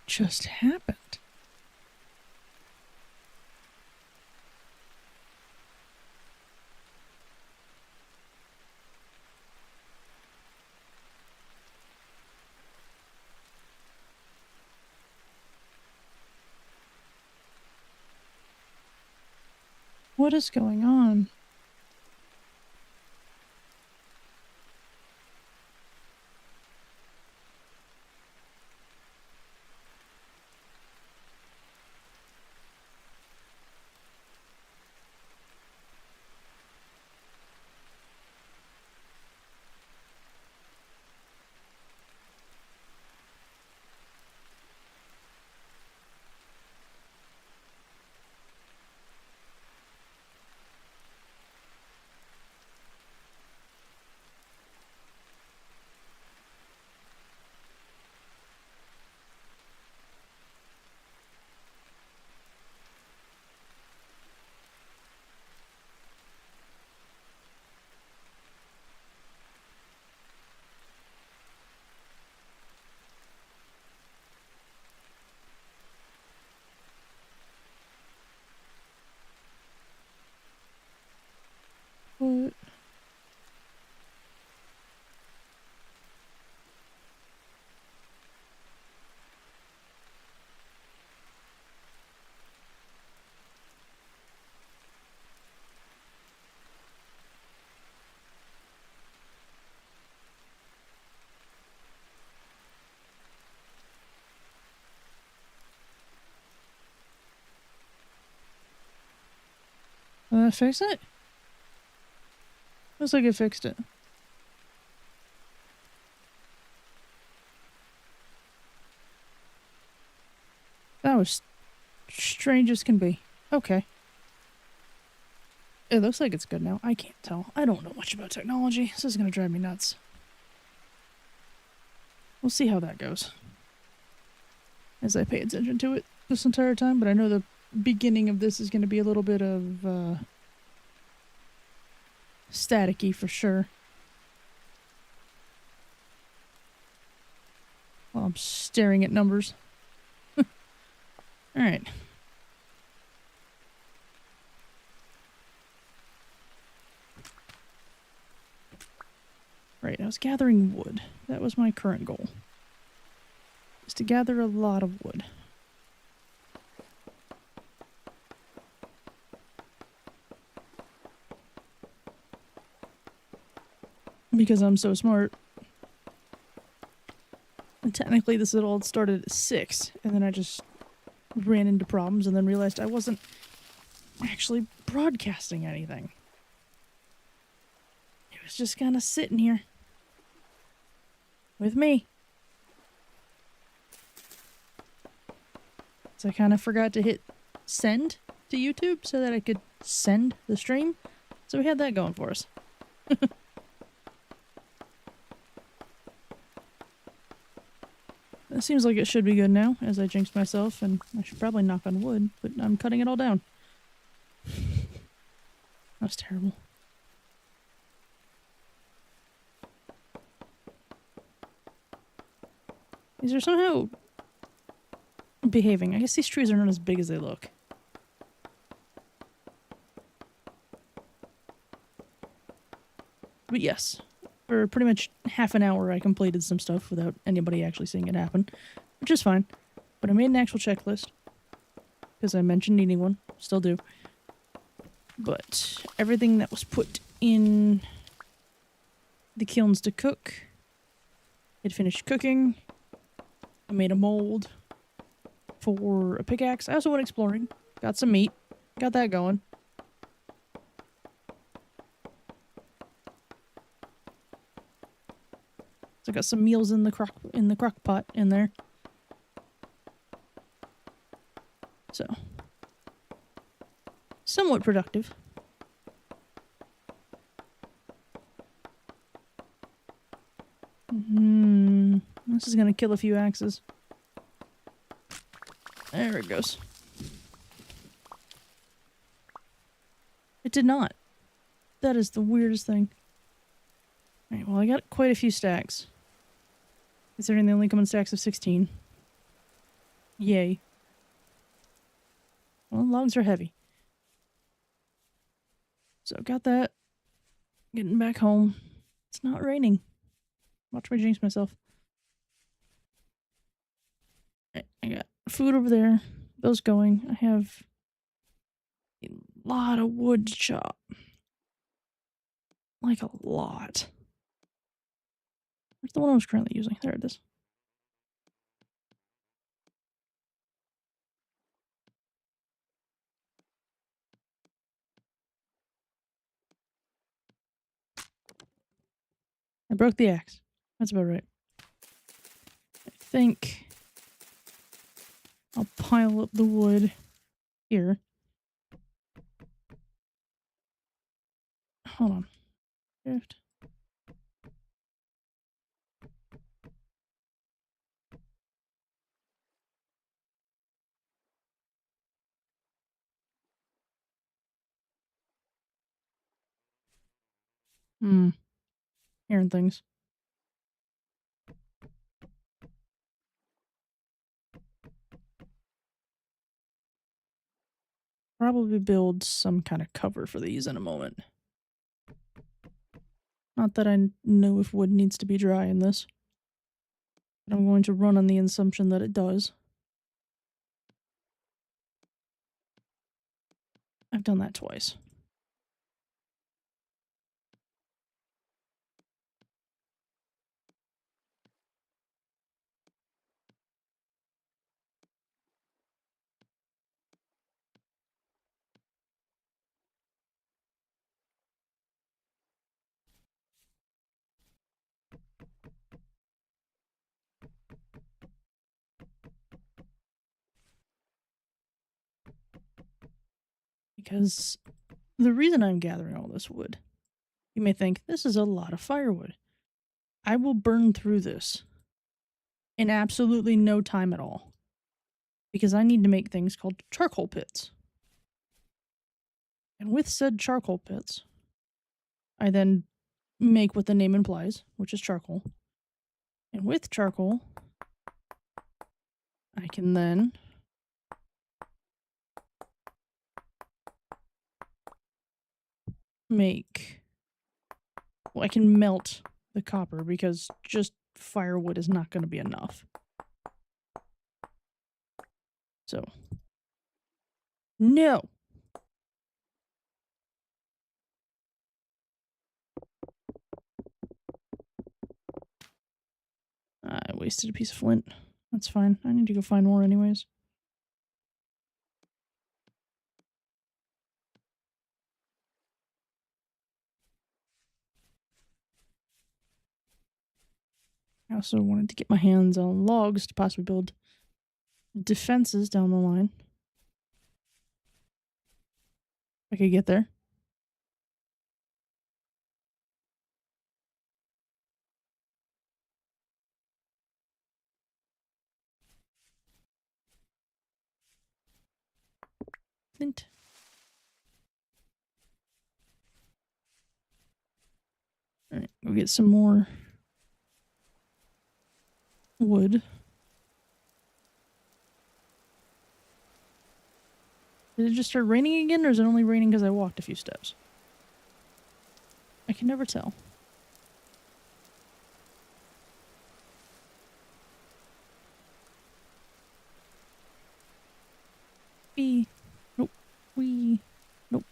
just happened? What is going on? What? Fix it? Looks like it fixed it. That was strange as can be. Okay. It looks like it's good now. I can't tell. I don't know much about technology. This is gonna drive me nuts. We'll see how that goes. As I pay attention to it this entire time, but I know the beginning of this is gonna be a little bit of, staticky for sure. While I'm staring at numbers. Alright. Right, I was gathering wood. That was my current goal. Is to gather a lot of wood. Because I'm so smart. And technically this had all started at 6, and then I just ran into problems and then realized I wasn't actually broadcasting anything. It was just kind of sitting here. With me. So I kind of forgot to hit send to YouTube so that I could send the stream. So we had that going for us. It seems like it should be good now, as I jinxed myself, and I should probably knock on wood, but I'm cutting it all down. That was terrible. These are somehow behaving. I guess these trees are not as big as they look. But yes, for pretty much half an hour I completed some stuff without anybody actually seeing it happen, which is fine. But I made an actual checklist, because I mentioned needing one, still do. But everything that was put in the kilns to cook, it finished cooking. I made a mold for a pickaxe. I also went exploring, got some meat, got that going. So I got some meals in the crock pot in there. So somewhat productive. This is gonna kill a few axes. There it goes. It did not. That is the weirdest thing. Alright, well I got quite a few stacks. Considering they only come in stacks of 16. Yay. Well, logs are heavy. So got that. Getting back home. It's not raining. Watch me jinx myself. I got food over there. Those going. I have a lot of wood to chop. Like a lot. Where's the one I was currently using? There it is. I broke the axe. That's about right. I think I'll pile up the wood here. Hold on. Shift. Hearing things. Probably build some kind of cover for these in a moment. Not that I know if wood needs to be dry in this. But I'm going to run on the assumption that it does. I've done that twice. Because the reason I'm gathering all this wood, you may think this is a lot of firewood. I will burn through this in absolutely no time at all. Because I need to make things called charcoal pits. And with said charcoal pits, I then make what the name implies, which is charcoal. And with charcoal, I can then make... Well, I can melt the copper because just firewood is not going to be enough. So, no! I wasted a piece of flint. That's fine. I need to go find more anyways. I also wanted to get my hands on logs to possibly build defenses down the line. If I could get there. Flint. Alright, go get some more wood. Did it just start raining again, or is it only raining because I walked a few steps? I can never tell. B. Nope. We. Nope.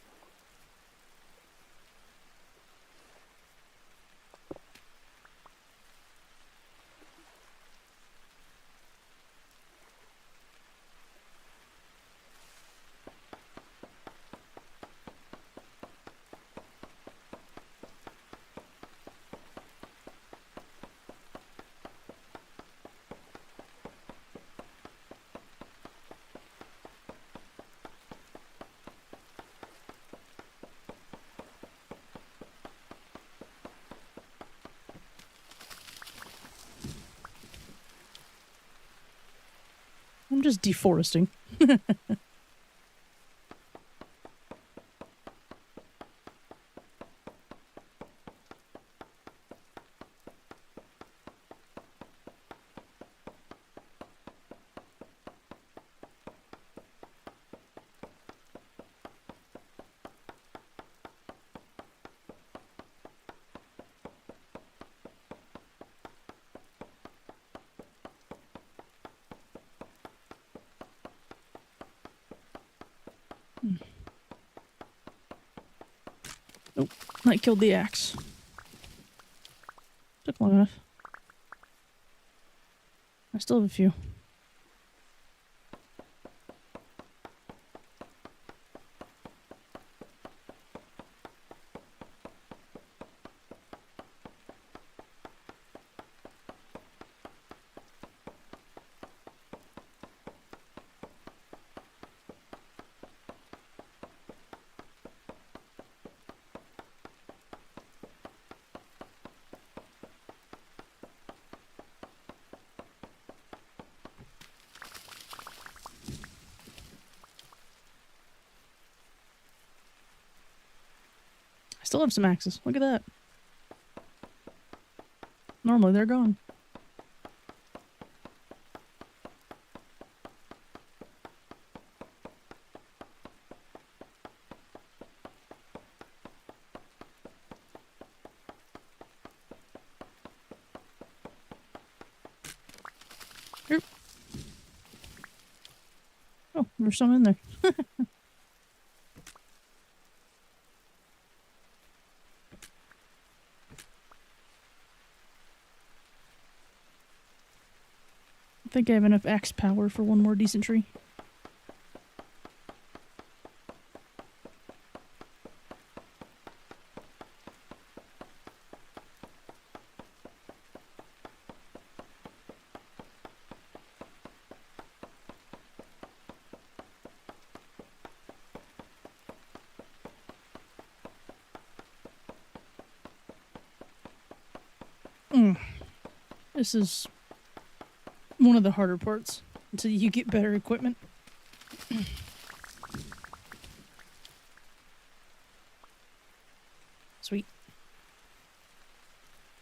I'm just deforesting. Nope. That killed the axe. Took long enough. I still have a few. I still have some axes. Look at that. Normally they're gone. Here. Oh, there's some in there. I think I have enough axe power for one more decent tree. This is one of the harder parts until you get better equipment. Sweet.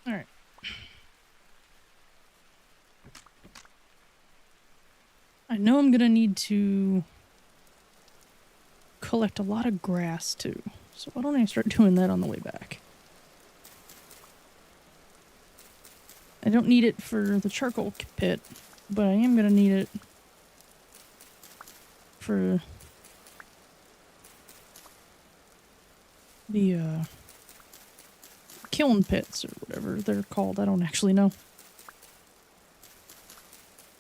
Alright. I know I'm gonna need to collect a lot of grass too. So why don't I start doing that on the way back? I don't need it for the charcoal pit, but I am gonna need it for the kiln pits or whatever they're called. I don't actually know.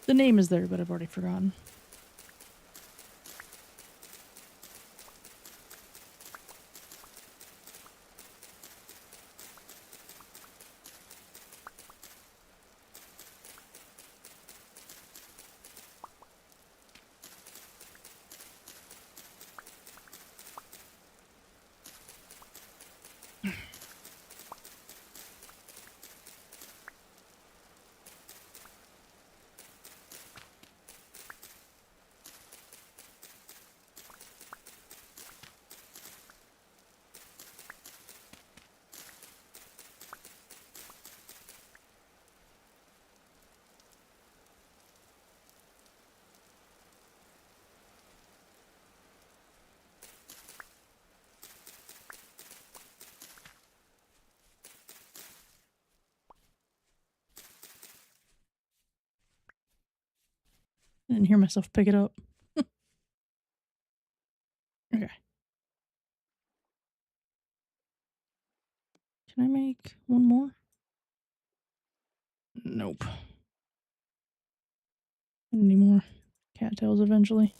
The name is there, but I've already forgotten. I didn't hear myself pick it up. Okay. Can I make one more? Nope. Any more cattails eventually.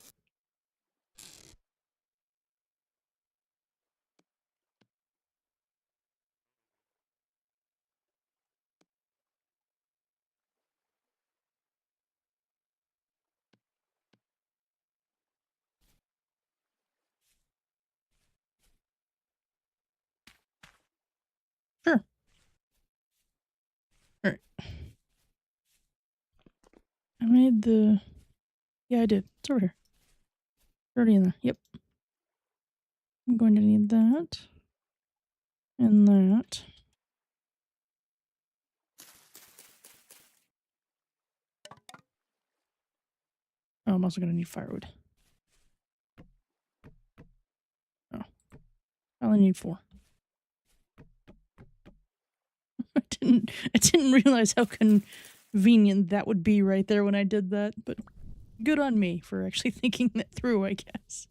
Sure. Alright. I made the... Yeah, I did. It's over here. It's already in there. Yep. I'm going to need that. And that. Oh, I'm also going to need firewood. Oh. I only need 4. I didn't realize how convenient that would be right there when I did that, but good on me for actually thinking that through, I guess.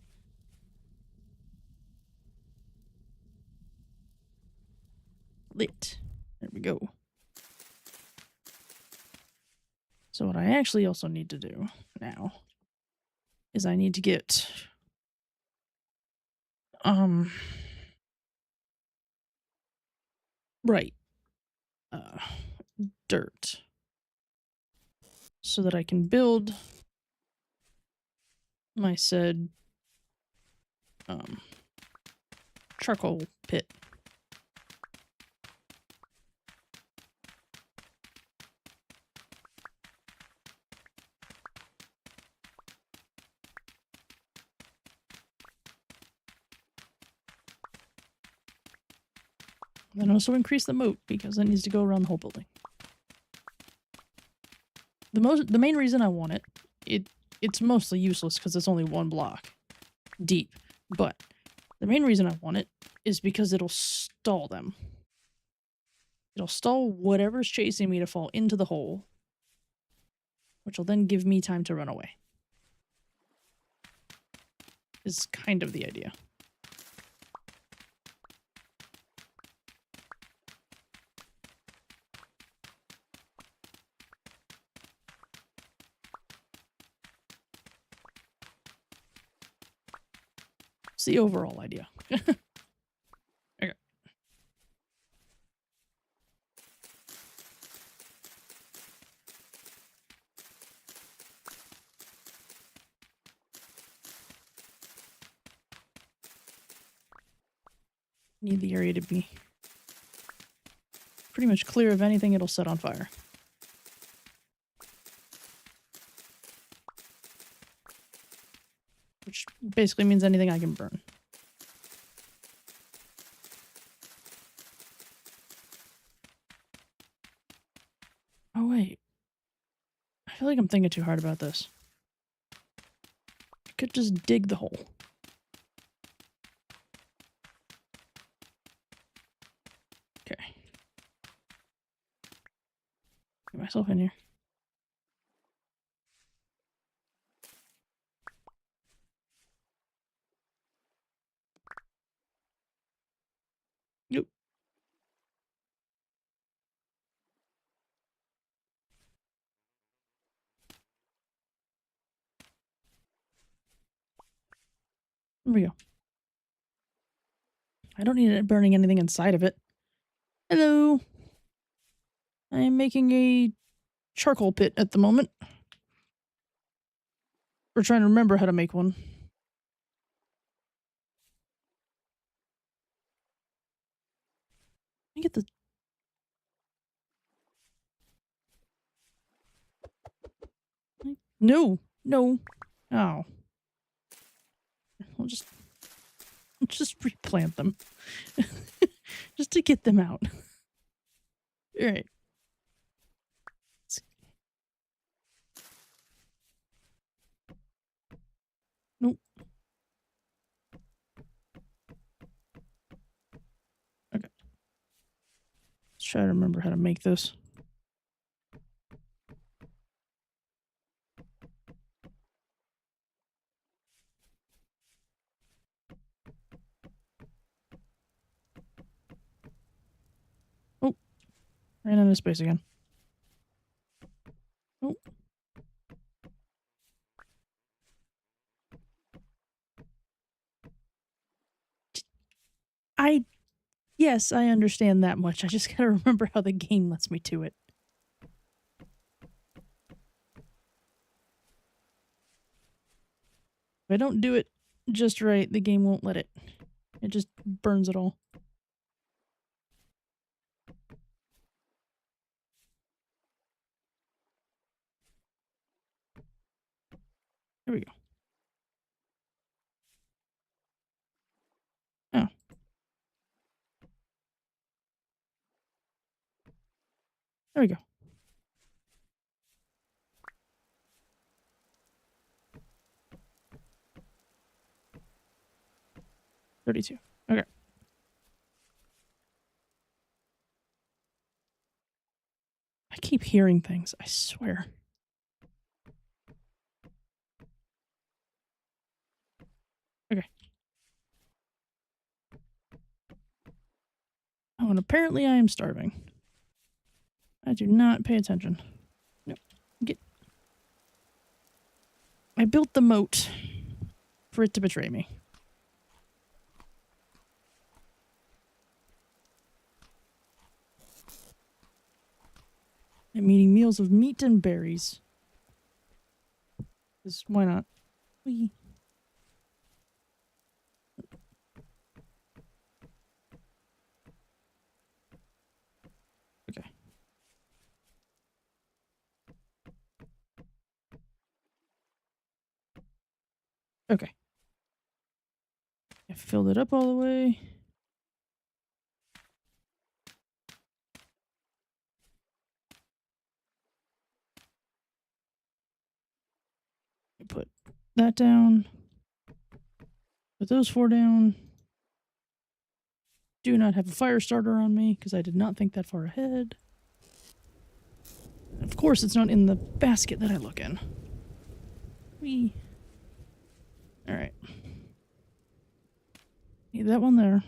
lit. There we go. So what I actually also need to do now is I need to get right uh dirt so that I can build my said charcoal pit. Then also increase the moat because it needs to go around the whole building. The main reason I want it's mostly useless because it's only 1 block deep, but the main reason I want it is because it'll stall them. It'll stall whatever's chasing me to fall into the hole, which will then give me time to run away. Is kind of the idea. It's the overall idea. Okay. Need the area to be pretty much clear of anything it'll set on fire. Which basically means anything I can burn. Oh wait. I feel like I'm thinking too hard about this. I could just dig the hole. Okay. Get myself in here. Yep. There we go. I don't need it burning anything inside of it. Hello. I am making a charcoal pit at the moment. We're trying to remember how to make one. Let me get the... No. No. Oh. I'll just replant them. Just to get them out. Alright. Nope. Okay. Let's try to remember how to make this. Oh. Ran out of space again. Oh. Yes, I understand that much. I just gotta remember how the game lets me do it. If I don't do it just right, the game won't let it. It just burns it all. There we go. Oh. There we go. $32. Okay. I keep hearing things, I swear. Okay. Oh, and apparently I am starving. I do not pay attention. No. Get. I built the moat for it to betray me. I'm eating meals of meat and berries. 'Cause why not? Whee. Okay. Okay. I filled it up all the way. I put that down. Put those 4 down. Do not have a fire starter on me because I did not think that far ahead. Of course, it's not in the basket that I look in. Whee. Alright. Need that one there.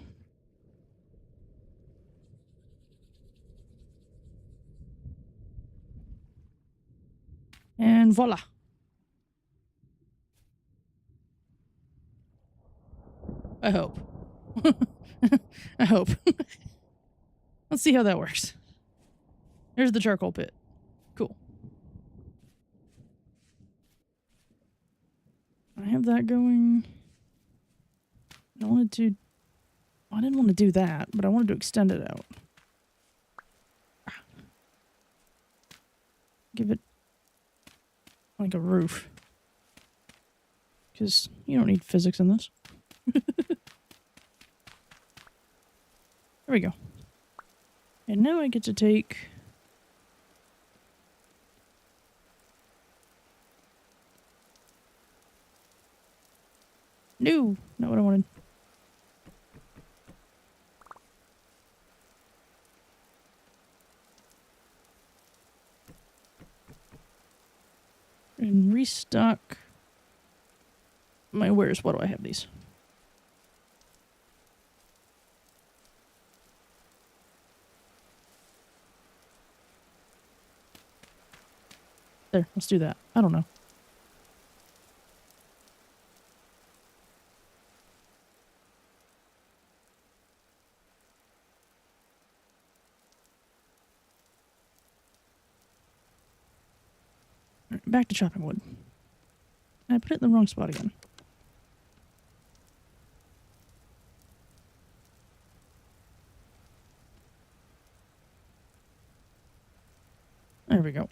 And voila. I hope. I hope. Let's see how that works. There's the charcoal pit. Cool. I have that going. I wanted to... I didn't want to do that, but I wanted to extend it out. Give it like a roof. Because you don't need physics in this. There we go. And now I get to take... No! Not what I wanted. And restock my wares. What do I have these? There, let's do that. I don't know. All right, back to chopping wood. I put it in the wrong spot again. There we go.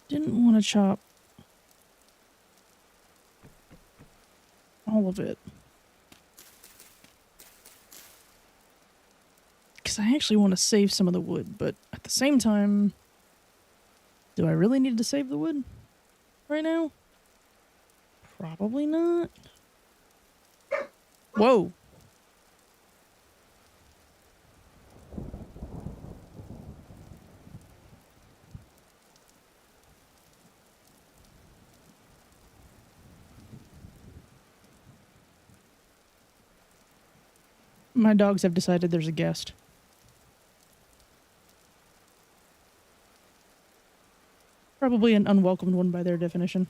Didn't want to chop all of it. Because I actually want to save some of the wood, but at the same time, do I really need to save the wood right now? Probably not. Whoa. My dogs have decided there's a guest. Probably an unwelcomed one by their definition.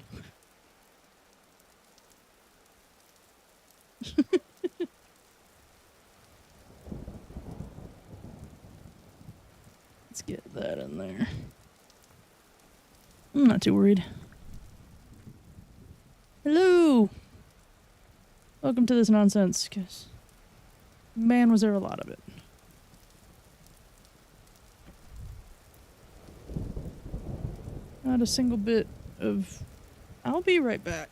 Let's get that in there. I'm not too worried. Hello! Welcome to this nonsense, because man, was there a lot of it. Not a single bit of... I'll be right back.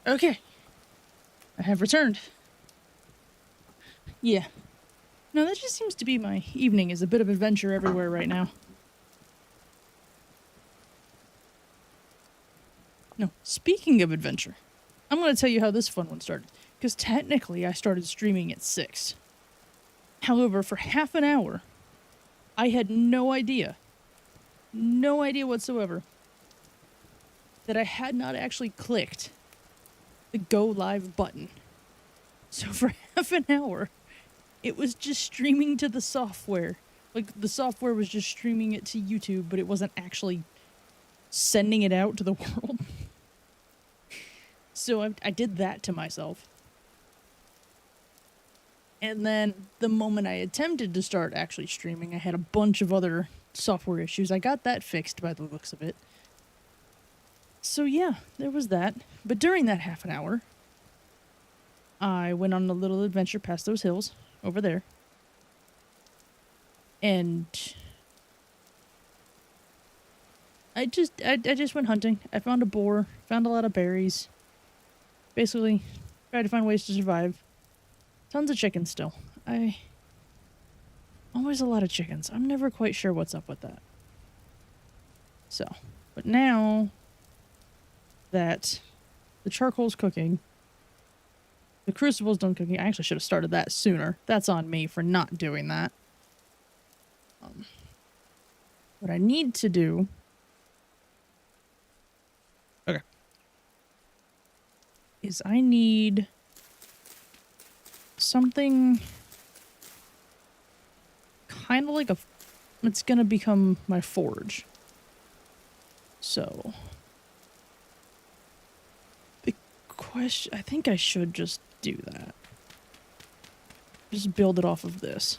Okay. I have returned. Yeah. No, that just seems to be my evening, is a bit of adventure everywhere right now. No, speaking of adventure, I'm going to tell you how this fun one started. Because technically I started streaming at 6. However, for half an hour, I had no idea whatsoever, that I had not actually clicked the go live button. So for half an hour, it was just streaming to the software. Like, the software was just streaming it to YouTube, but it wasn't actually sending it out to the world. So I did that to myself. And then the moment I attempted to start actually streaming, I had a bunch of other software issues. I got that fixed by the looks of it. So yeah, there was that. But during that half an hour, I went on a little adventure past those hills over there. And I just went hunting. I found a boar, found a lot of berries. Basically, tried to find ways to survive. Tons of chickens still. Always a lot of chickens. I'm never quite sure what's up with that. So, but now that the charcoal's cooking, the crucible's done cooking. I actually should have started that sooner. That's on me for not doing that. What I need to do... Okay. Is I need something kind of like a... It's gonna become my forge. So... The question... I think I should just do that. Just build it off of this.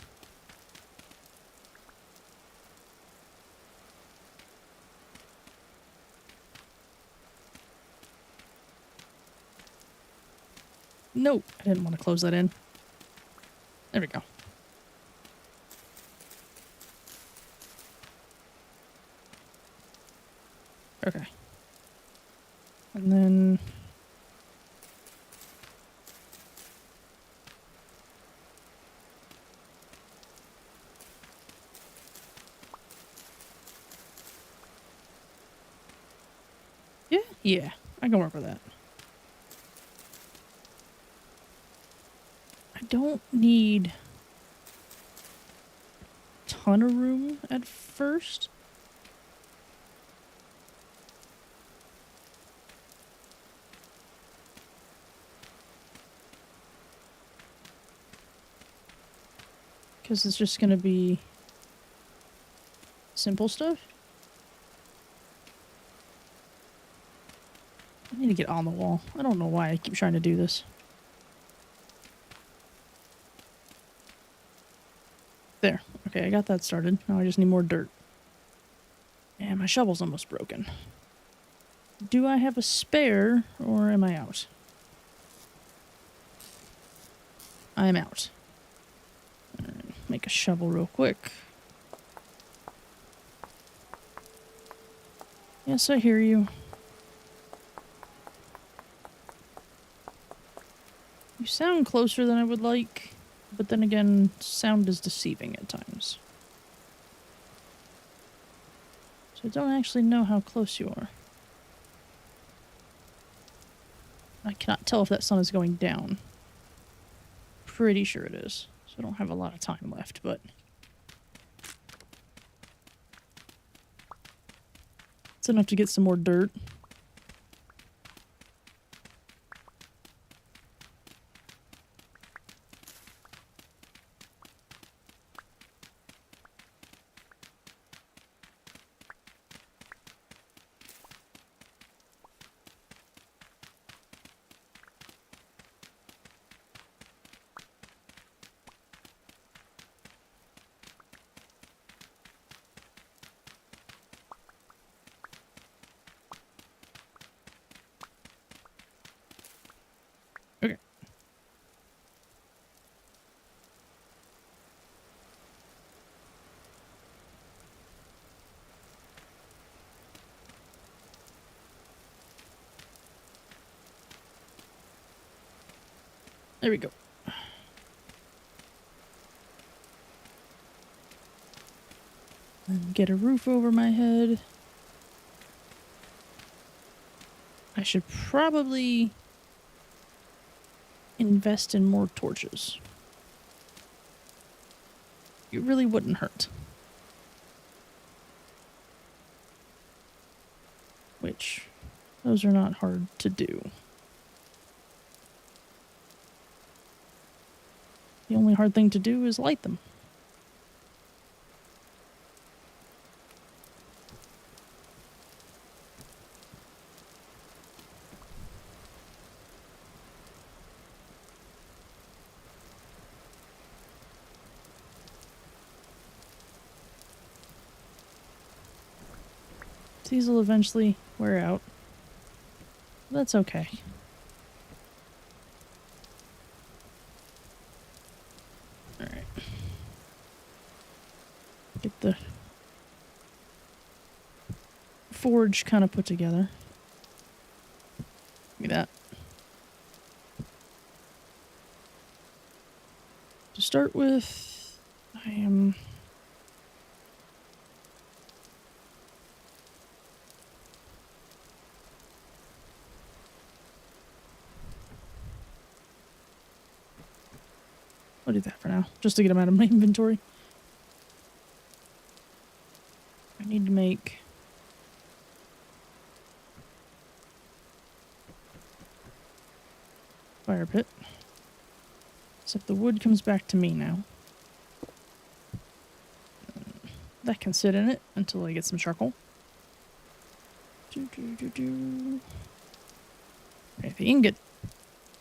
Nope, I didn't want to close that in. There we go. Okay. And then... Yeah, I can work with that. I don't need a ton of room at first. Because it's just going to be simple stuff. I need to get on the wall. I don't know why I keep trying to do this. There. Okay, I got that started. Now I just need more dirt. And my shovel's almost broken. Do I have a spare, or am I out? I'm out. Make a shovel real quick. Yes, I hear you. You sound closer than I would like, but then again, sound is deceiving at times. So I don't actually know how close you are. I cannot tell if that sun is going down. Pretty sure it is. So I don't have a lot of time left, but... It's enough to get some more dirt. There we go. And get a roof over my head. I should probably invest in more torches. It really wouldn't hurt. Which, those are not hard to do. The only hard thing to do is light them. These will eventually wear out. That's okay. Alright. Get the forge kind of put together. Give me that. To start with, I am... I'll do that for now, just to get them out of my inventory. I need to make... fire pit. Except the wood comes back to me now. That can sit in it until I get some charcoal. Okay, the ingot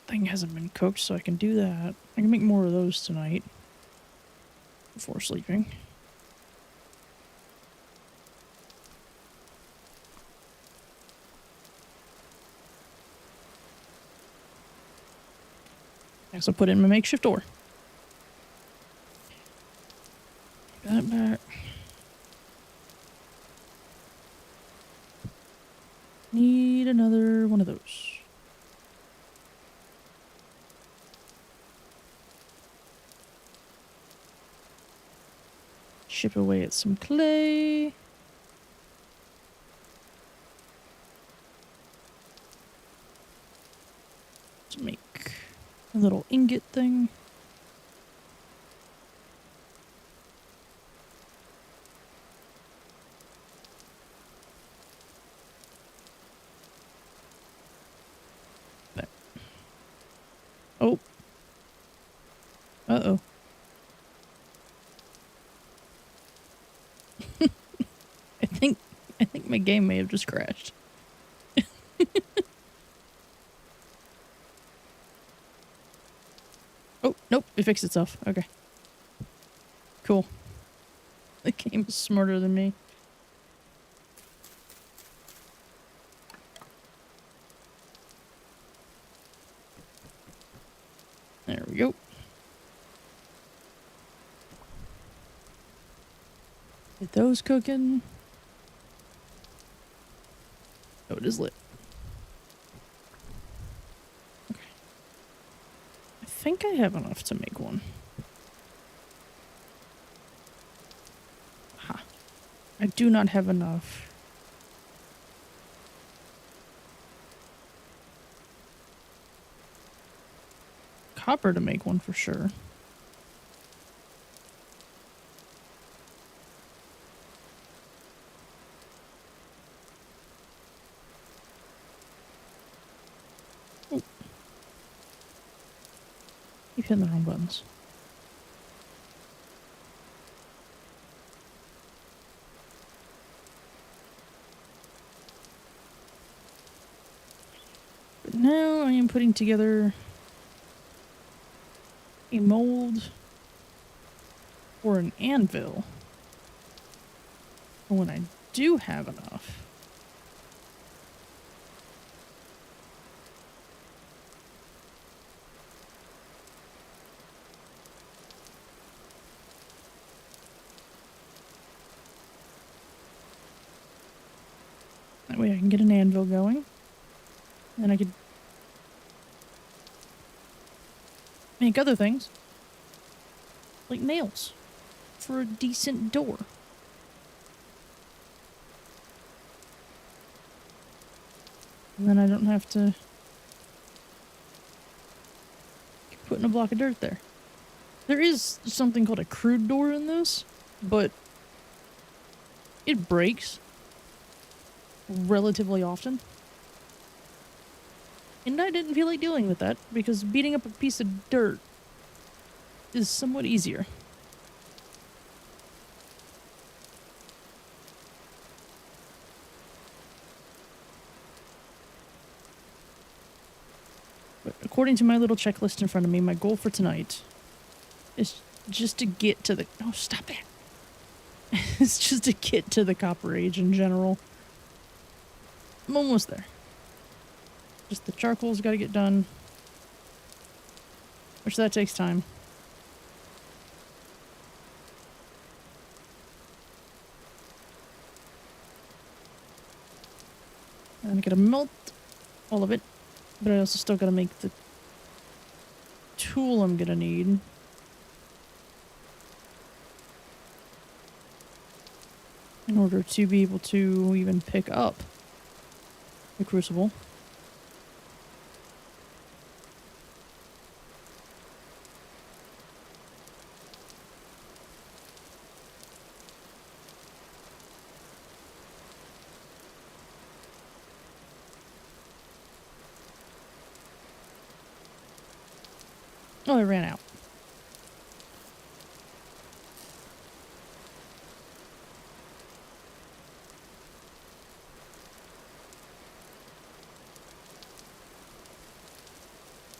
thing hasn't been cooked, so I can do that. I can make more of those tonight before sleeping. Next, I'll put in my makeshift door. Take that back. Need another one of those. Chip away at some clay. To make a little ingot thing. There. Oh. Uh-oh. I think my game may have just crashed. Oh, nope, it fixed itself. Okay. Cool. The game is smarter than me. There we go. Get those cooking. Oh, it is lit. Okay. I think I have enough to make one. Ha. I do not have enough. Copper to make one for sure. Oh. Keep hitting the wrong buttons. But now I am putting together a mold or an anvil. And when I do have enough, that way I can get an anvil going. And I could... make other things, like nails, for a decent door. And then I don't have to keep putting a block of dirt there. There is something called a crude door in this, but it breaks relatively often. And I didn't feel like dealing with that because beating up a piece of dirt is somewhat easier. But according to my little checklist in front of me, my goal for tonight is just to get to the... Oh, stop it. It's just to get to the Copper Age in general. I'm almost there. Just the charcoal's got to get done. Which that takes time. And I gotta melt all of it. But I also still gotta make the tool I'm gonna need. In order to be able to even pick up the crucible. Oh, I ran out.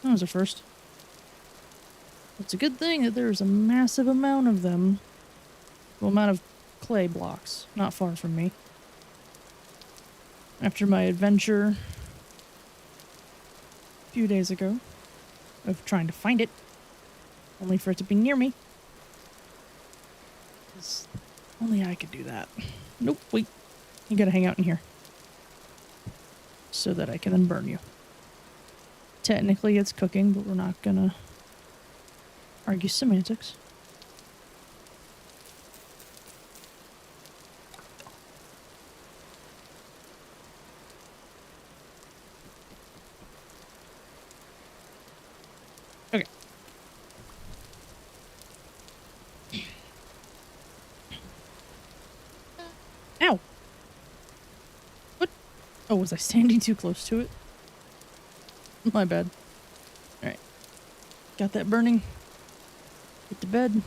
That was a first. It's a good thing that there's a massive amount of them. Well, amount of clay blocks, not far from me. After my adventure a few days ago of trying to find it, only for it to be near me. 'Cause only I could do that. Nope, wait. You gotta hang out in here. So that I can then burn you. Technically it's cooking, but we're not gonna argue semantics. Okay. Ow! What? Oh, was I standing too close to it? My bad. Alright. Got that burning. Get to bed.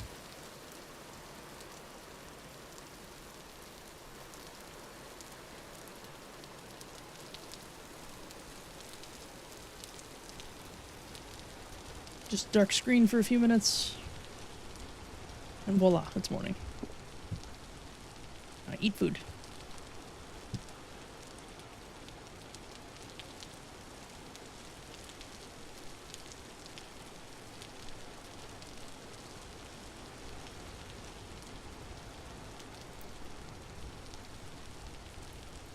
Just dark screen for a few minutes. And voila, it's morning. I eat food.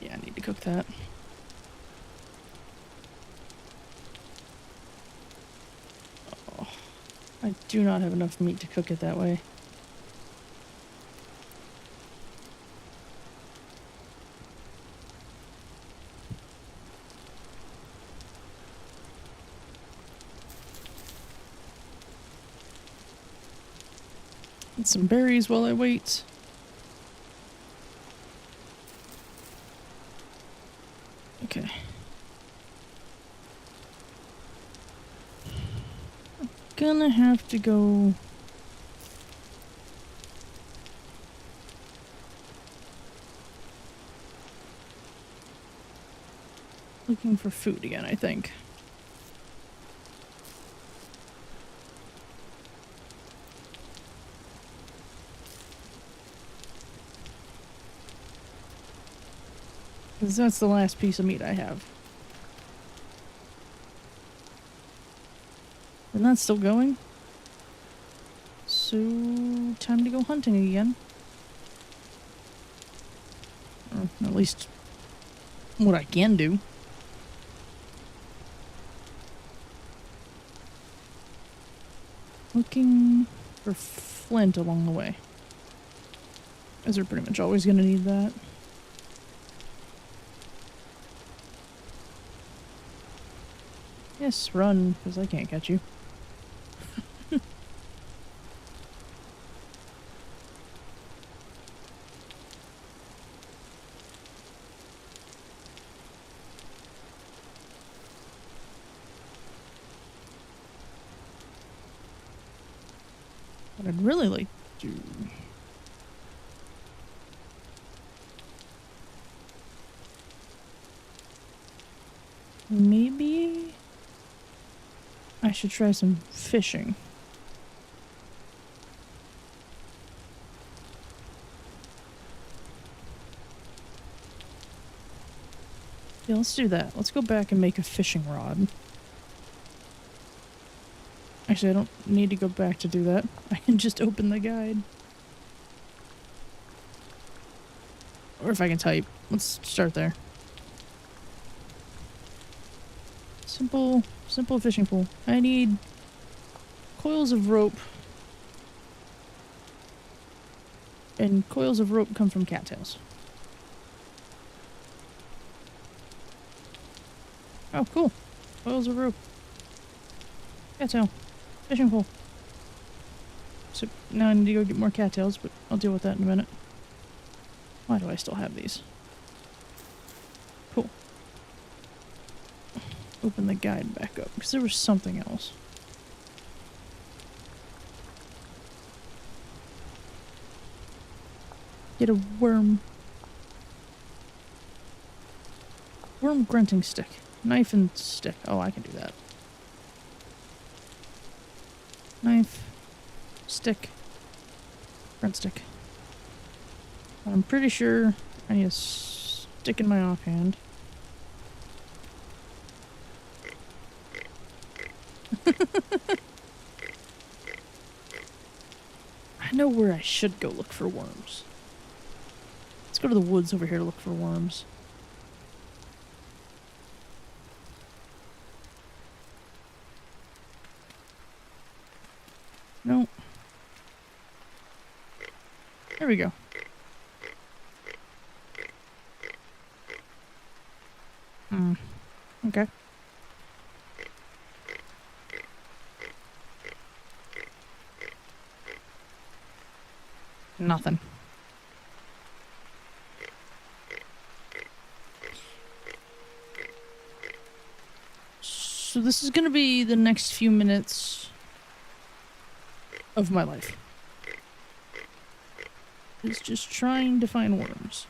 Yeah, I need to cook that. Oh, I do not have enough meat to cook it that way. Eat some berries while I wait. Okay. I'm gonna have to go... looking for food again, I think. Because that's the last piece of meat I have. And that's still going. So, time to go hunting again. Or at least what I can do. Looking for flint along the way. As we're pretty much always gonna need that. Yes, run, because I can't catch you. What I'd really like to do... Maybe... I should try some fishing. Yeah, let's do that. Let's go back and make a fishing rod. Actually, I don't need to go back to do that. I can just open the guide. Or if I can type. Let's start there. Simple fishing pole. I need coils of rope. And coils of rope come from cattails. Oh, cool. Coils of rope. Cattail. Fishing pole. So now I need to go get more cattails, but I'll deal with that in a minute. Why do I still have these? Cool. Open the guide back up, because there was something else. Get a worm. Worm grunting stick. Knife and stick. Oh, I can do that. Knife. Stick. Grunt stick. I'm pretty sure I need a stick in my offhand. I know where I should go look for worms. Let's go to the woods over here to look for worms. No. There we go. Okay. Nothing. So this is gonna be the next few minutes of my life. It's just trying to find worms.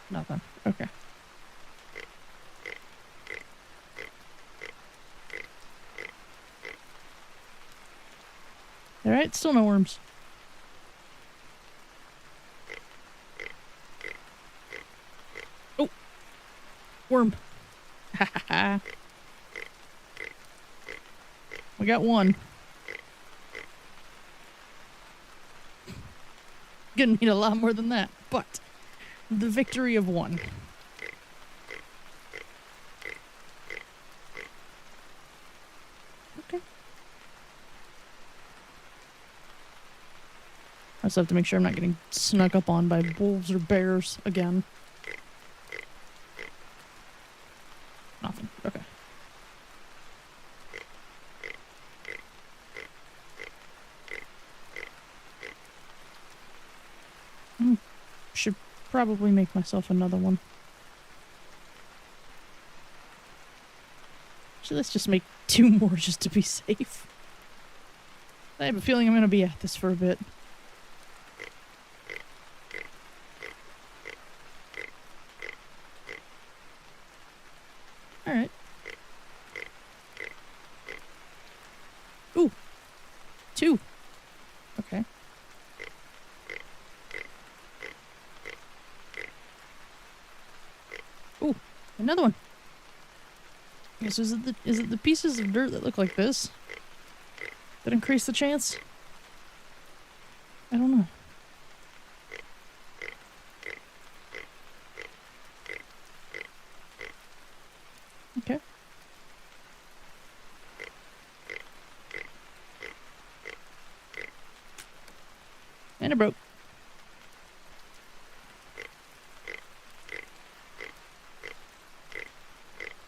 Nothing. Okay. Alright, still no worms. Oh! Worm. Ha ha ha. We got one. Gonna need a lot more than that, but the victory of one. Okay. I just have to make sure I'm not getting snuck up on by wolves or bears again. Nothing. Okay. Should probably make myself another one. So let's just make 2 more just to be safe. I have a feeling I'm going to be at this for a bit. Alright. Ooh. 2. Okay. Ooh. Another one. Yes, is it the pieces of dirt that look like this that increase the chance? I don't know. And it broke.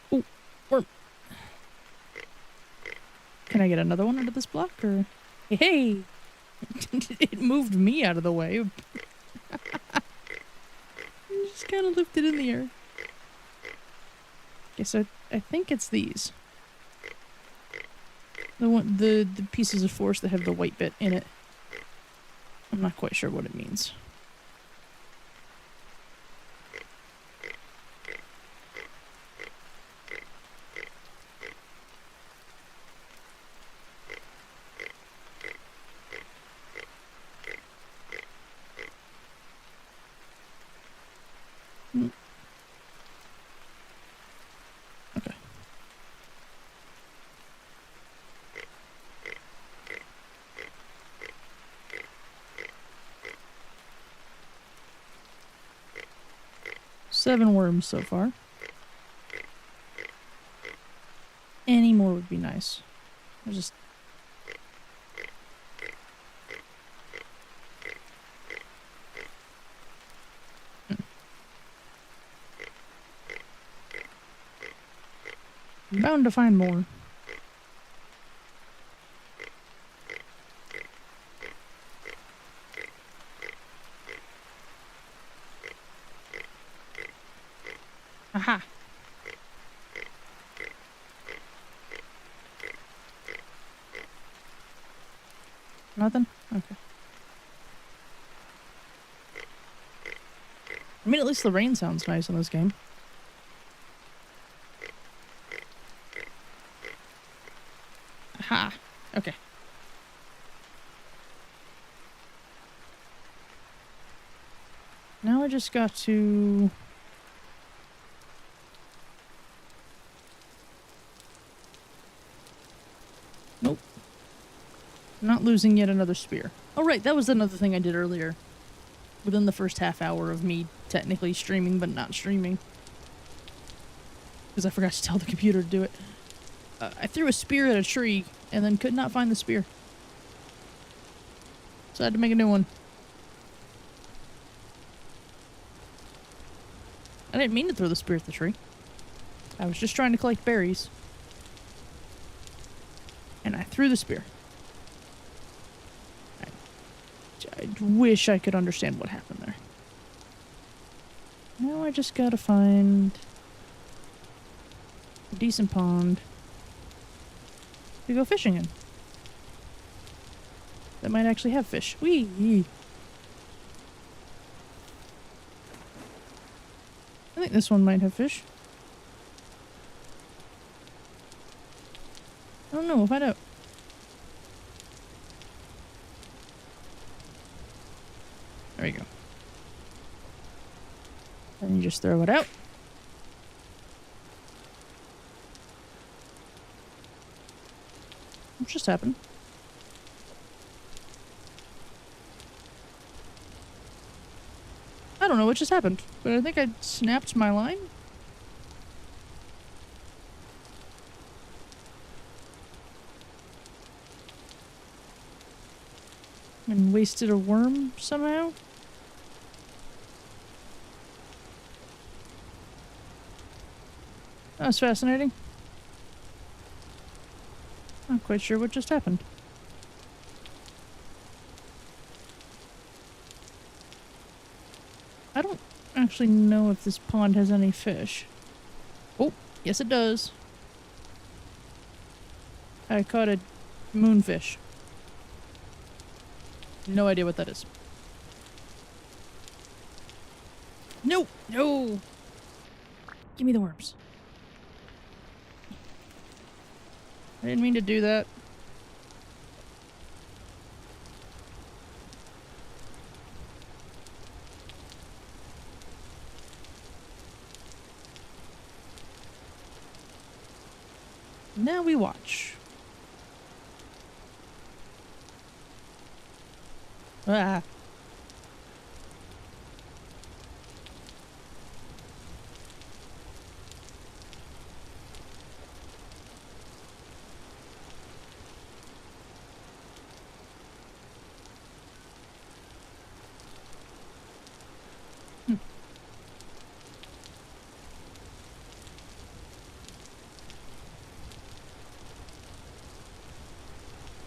Oh, worm. Can I get another one out of this block, or... Hey! It moved me out of the way. It just kind of lifted in the air. Okay, so I think it's these. The pieces of force that have the white bit in it. I'm not quite sure what it means. Okay. Seven worms so far. Any more would be nice. I just... I'm bound to find more. Aha! Nothing? Okay. I mean, at least the rain sounds nice in this game. Aha! Okay. Now I just got to... Nope. Not losing yet another spear. Oh right, that was another thing I did earlier. Within the first half hour of me technically streaming, but not streaming. Because I forgot to tell the computer to do it. I threw a spear at a tree, and then could not find the spear. So I had to make a new one. I didn't mean to throw the spear at the tree. I was just trying to collect berries. And I threw the spear. I wish I could understand what happened there. Now I just gotta find a decent pond to go fishing in. That might actually have fish. Whee! I think this one might have fish. I don't know, we'll find out. There you go. Then you just throw it out. What just happened? I don't know what just happened, but I think I snapped my line. And wasted a worm somehow. That was fascinating. Not quite sure what just happened. I don't actually know if this pond has any fish. Oh, yes it does. I caught a moonfish. No idea what that is. No! No! Give me the worms. I didn't mean to do that. Now we watch. Ah.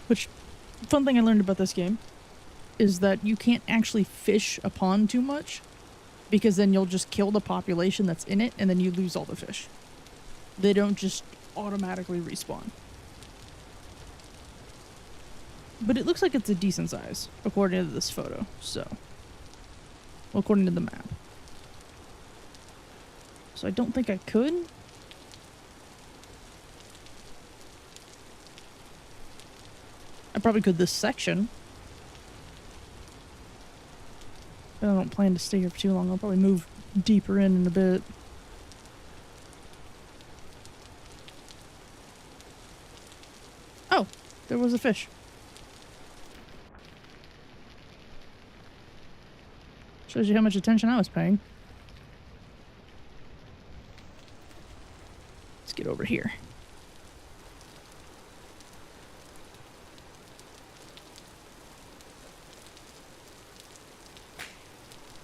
Which, fun thing I learned about this game is that you can't actually fish a pond too much because then you'll just kill the population that's in it and then you lose all the fish. They don't just automatically respawn. But it looks like it's a decent size, according to this photo, so. Well, according to the map. So I don't think I could. I probably could this section. But I don't plan to stay here for too long. I'll probably move deeper in a bit. Oh, there was a fish. Shows you how much attention I was paying. Let's get over here.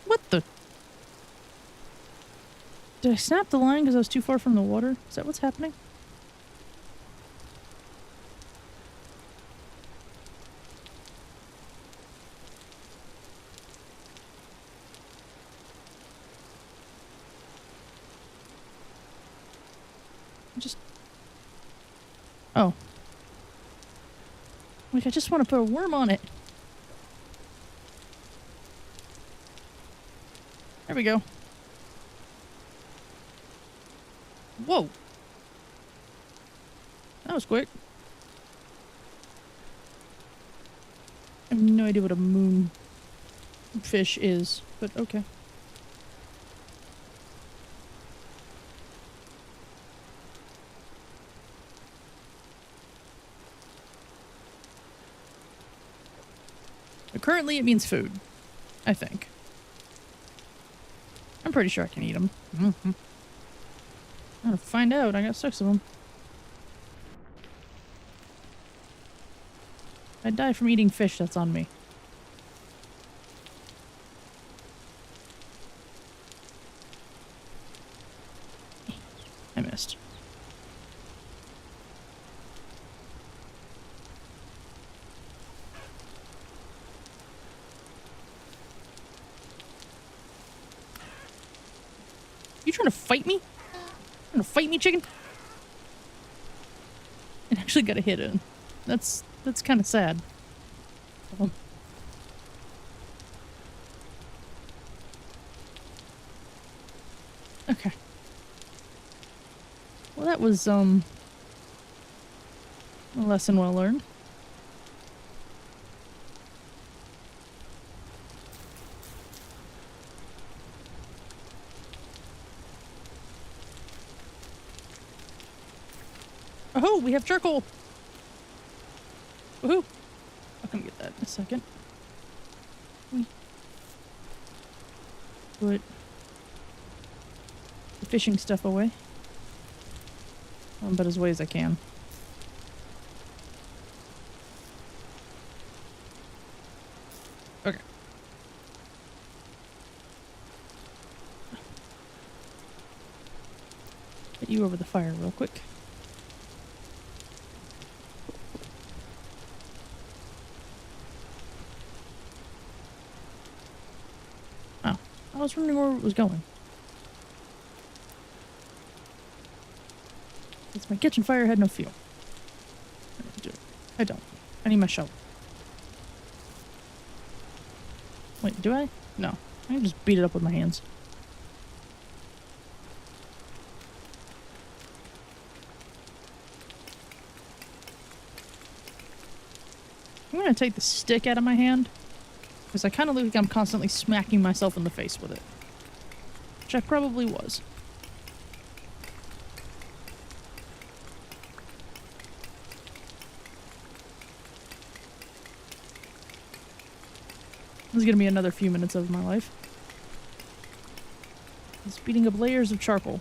What the? Did I snap the line because I was too far from the water? Is that what's happening? Oh. Like, I just want to put a worm on it. There we go. Whoa. That was quick. I have no idea what a moonfish is, but okay. Currently, it means food, I think. I'm pretty sure I can eat them. Mm-hmm. I'm gonna find out. I got 6 of them. If I die from eating fish, that's on me. I missed. You trying to fight me? Trying to fight me, chicken? It actually got a hit in. That's kind of sad. Okay. Well, that was a lesson well learned. Oh, we have charcoal. Woohoo! I'm gonna get that in a second. Put the fishing stuff away. About as way as I can. Okay. Get you over the fire real quick. Oh, I was wondering where it was going. It's my kitchen fire had no fuel. I don't. I need my shovel. Wait, do I? No. I can just beat it up with my hands. I'm gonna take the stick out of my hand because I kind of look like I'm constantly smacking myself in the face with it. Which I probably was. This is gonna be another few minutes of my life. Just beating up layers of charcoal.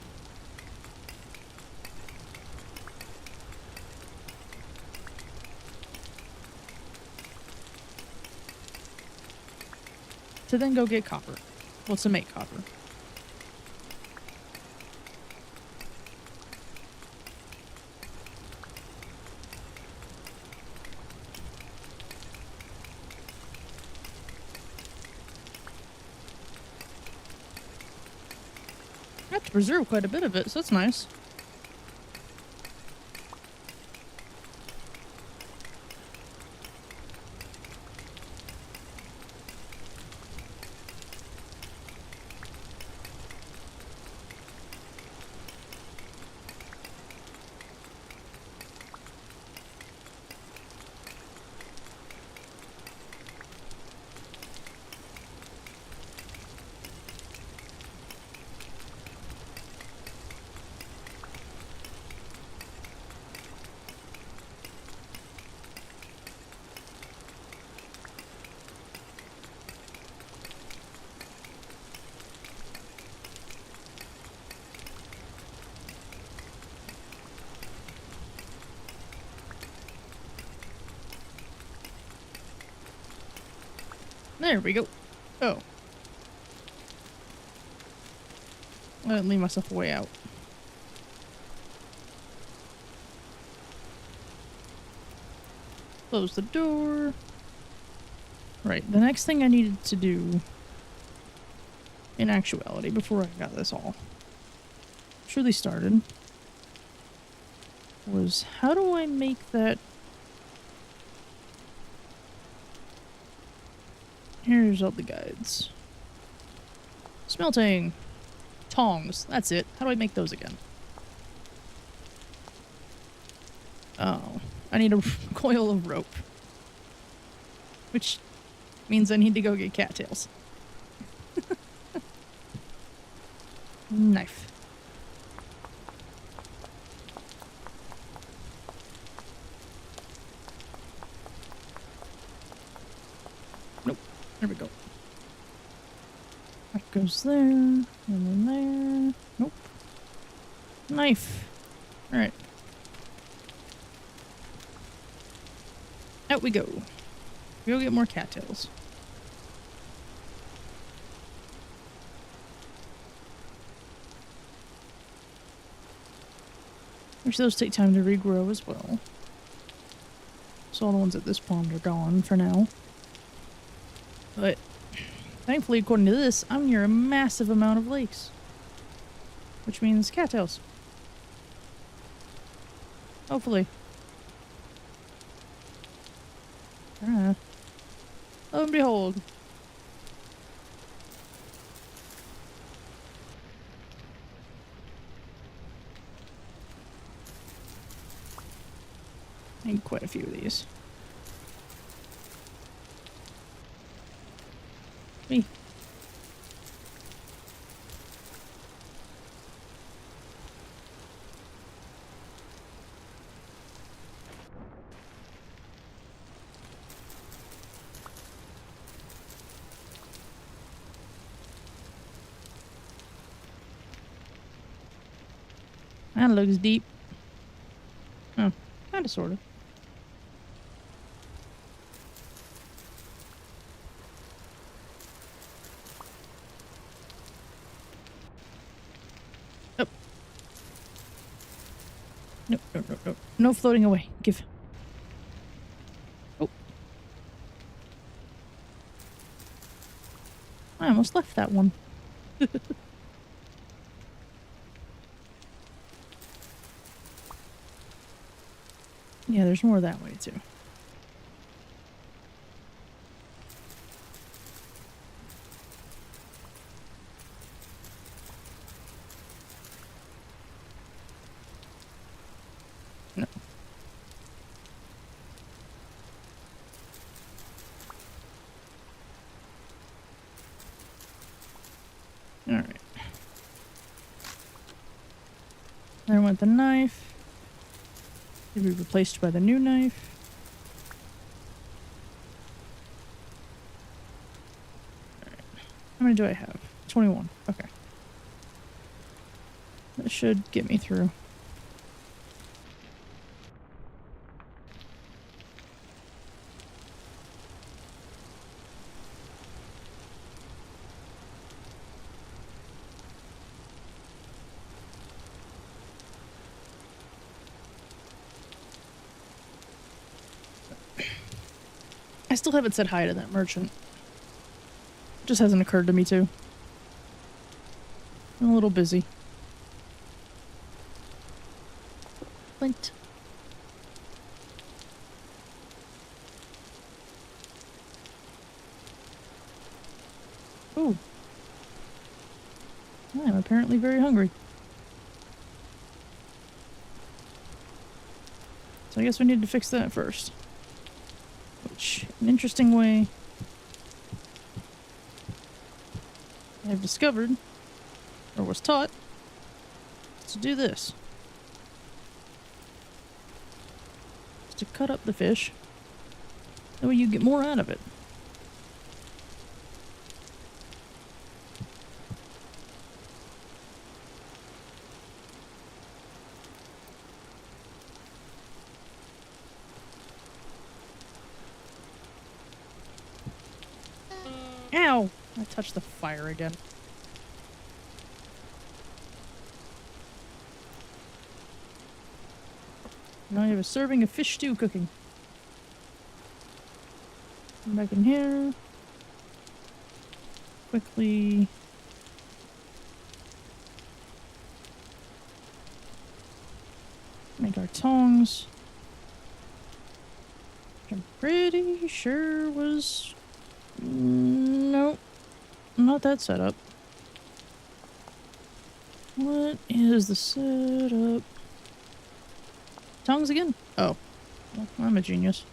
To then go get copper. Well, to make copper. I have to preserve quite a bit of it, so that's nice. There we go. Oh. I didn't leave myself a way out. Close the door. Right, the next thing I needed to do, in actuality, before I got this all truly started, was how do I make that... Here's all the guides. Smelting. Tongs. That's it. How do I make those again? Oh. I need a coil of rope. Which means I need to go get cattails. Knife. Nope. There we go. That goes there, and then there. Nope. Knife. Alright. Out we go. We go get more cattails. Which those take time to regrow as well. So all the ones at this pond are gone for now. But thankfully, according to this, I'm near a massive amount of lakes. Which means cattails. Hopefully. Lo and behold. I need quite a few of these. Me. That looks deep. Oh, kinda sorta. Oh. No, no, no, no. No floating away. Give. Oh. I almost left that one. Yeah, there's more that way too. No. Alright. There went the knife. To be replaced by the new knife. Alright. How many do I have? 21. Okay. That should get me through. I still haven't said hi to that merchant. Just hasn't occurred to me to. I'm a little busy. Ooh. I'm apparently very hungry. So I guess we need to fix that first. Which, an interesting way I've discovered, or was taught, is to do this. Is to cut up the fish. That way you get more out of it. Ow! I touched the fire again. Now I have a serving of fish stew cooking. Come back in here. Quickly. Make our tongs. Which I'm pretty sure was... Nope. Not that setup. What is the setup? Tongs again? Oh. Well, I'm a genius.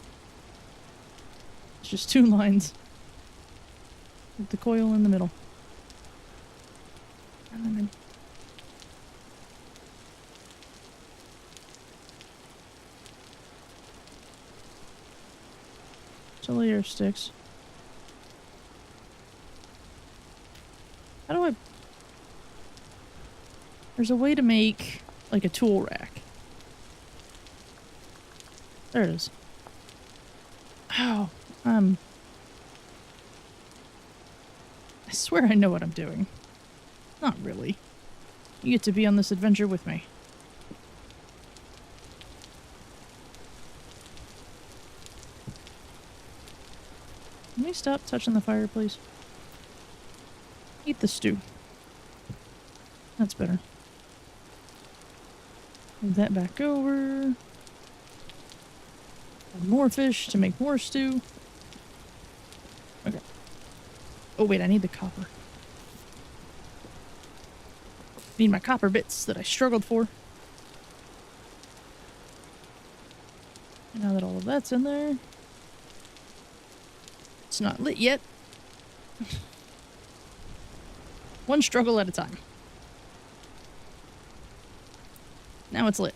It's just 2 lines. With the coil in the middle. And then layer sticks. How do I... There's a way to make, like, a tool rack. There it is. Ow. I swear I know what I'm doing. Not really. You get to be on this adventure with me. Can we stop touching the fire, please? Eat the stew. That's better. Move that back over. Add more fish to make more stew. Okay. Oh wait, I need the copper. Need my copper bits that I struggled for. And now that all of that's in there. It's not lit yet. One struggle at a time. Now it's lit.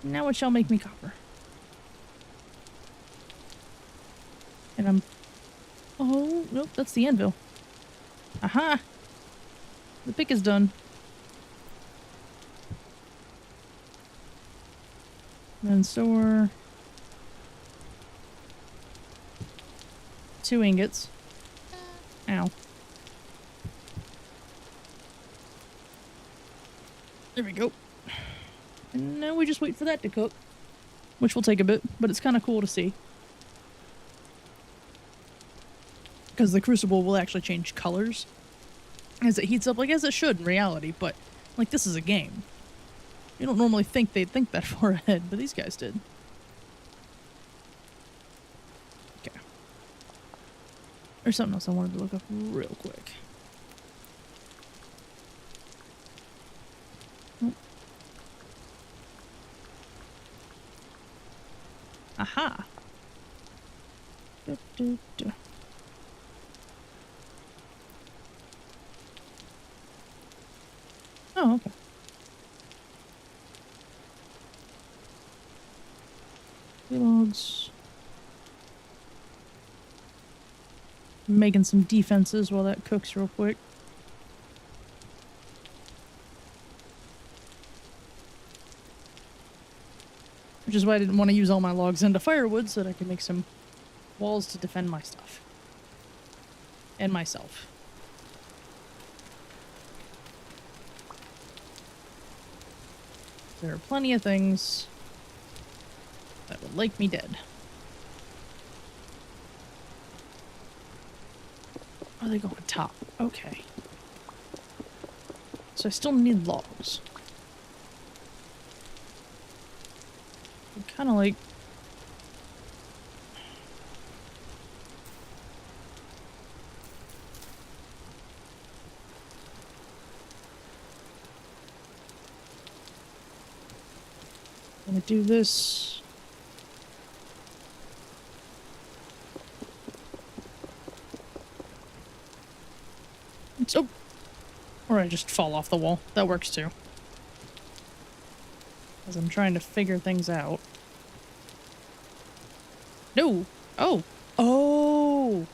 Now it shall make me copper. And I'm... Oh, nope, that's the anvil. Aha! The pick is done. Then store... 2 ingots. Ow. There we go. And now we just wait for that to cook. Which will take a bit, but it's kind of cool to see. Because the crucible will actually change colors as it heats up, like as it should in reality, but like this is a game. You don't normally think they'd think that far ahead, but these guys did. Okay. There's something else I wanted to look up real quick. Oh. Aha! Oh, okay. Logs. Making some defenses while that cooks real quick. Which is why I didn't want to use all my logs into firewood, so that I could make some walls to defend my stuff. And myself. There are plenty of things that would like me dead. Oh, they go on top. Okay. So I still need logs. Kind of like... do this. Oh, or I just fall off the wall. That works too. As I'm trying to figure things out. No. Oh. Oh.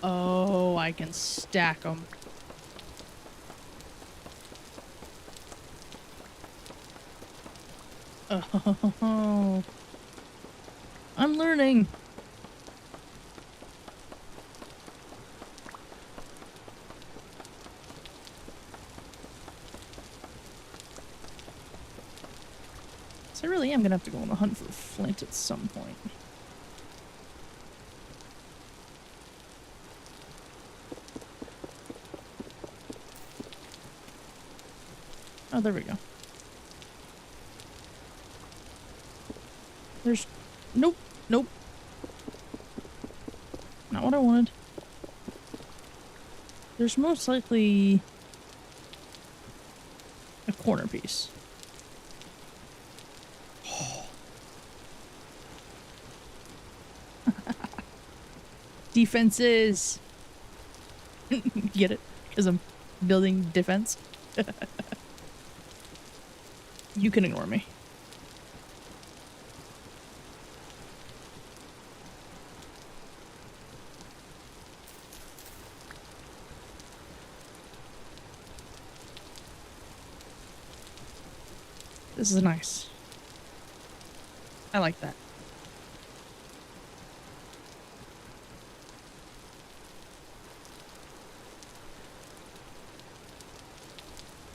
Oh, I can stack them. Oh. I'm learning. So I really am gonna have to go on the hunt for flint at some point. Oh, there we go. There's... Nope. Nope. Not what I wanted. There's most likely... a corner piece. Defenses! Get it? Because I'm building defense. You can ignore me. This is nice. I like that.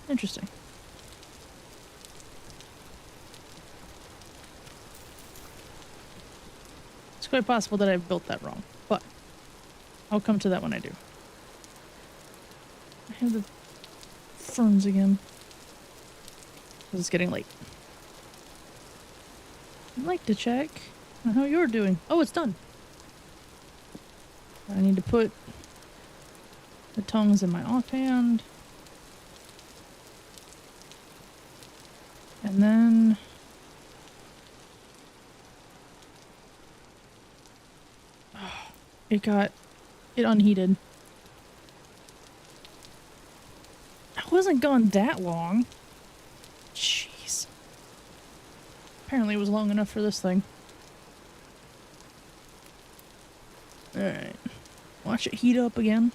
Interesting. It's quite possible that I built that wrong, but I'll come to that when I do. I have the ferns again. It's getting late. I'd like to check on how you're doing. Oh, it's done. I need to put the tongs in my offhand. And then... it unheated. I wasn't gone that long. Jeez. Apparently it was long enough for this thing. Alright. Watch it heat up again.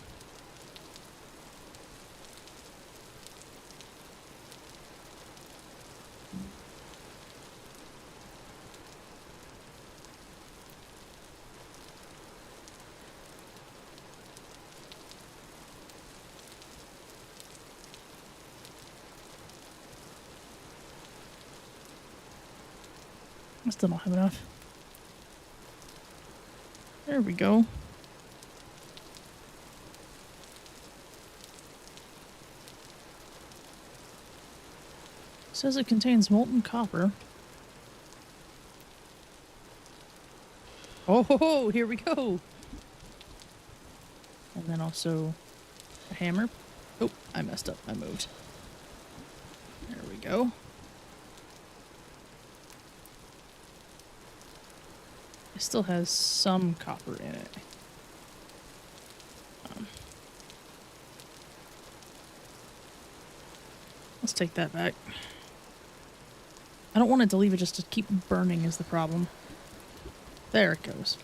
I still don't have enough. There we go. It says it contains molten copper. Oh, ho, ho, here we go. And then also a hammer. Oh, I messed up. I moved. There we go. It still has some copper in it. Let's take that back. I don't want it to leave it just to keep burning is the problem. There it goes.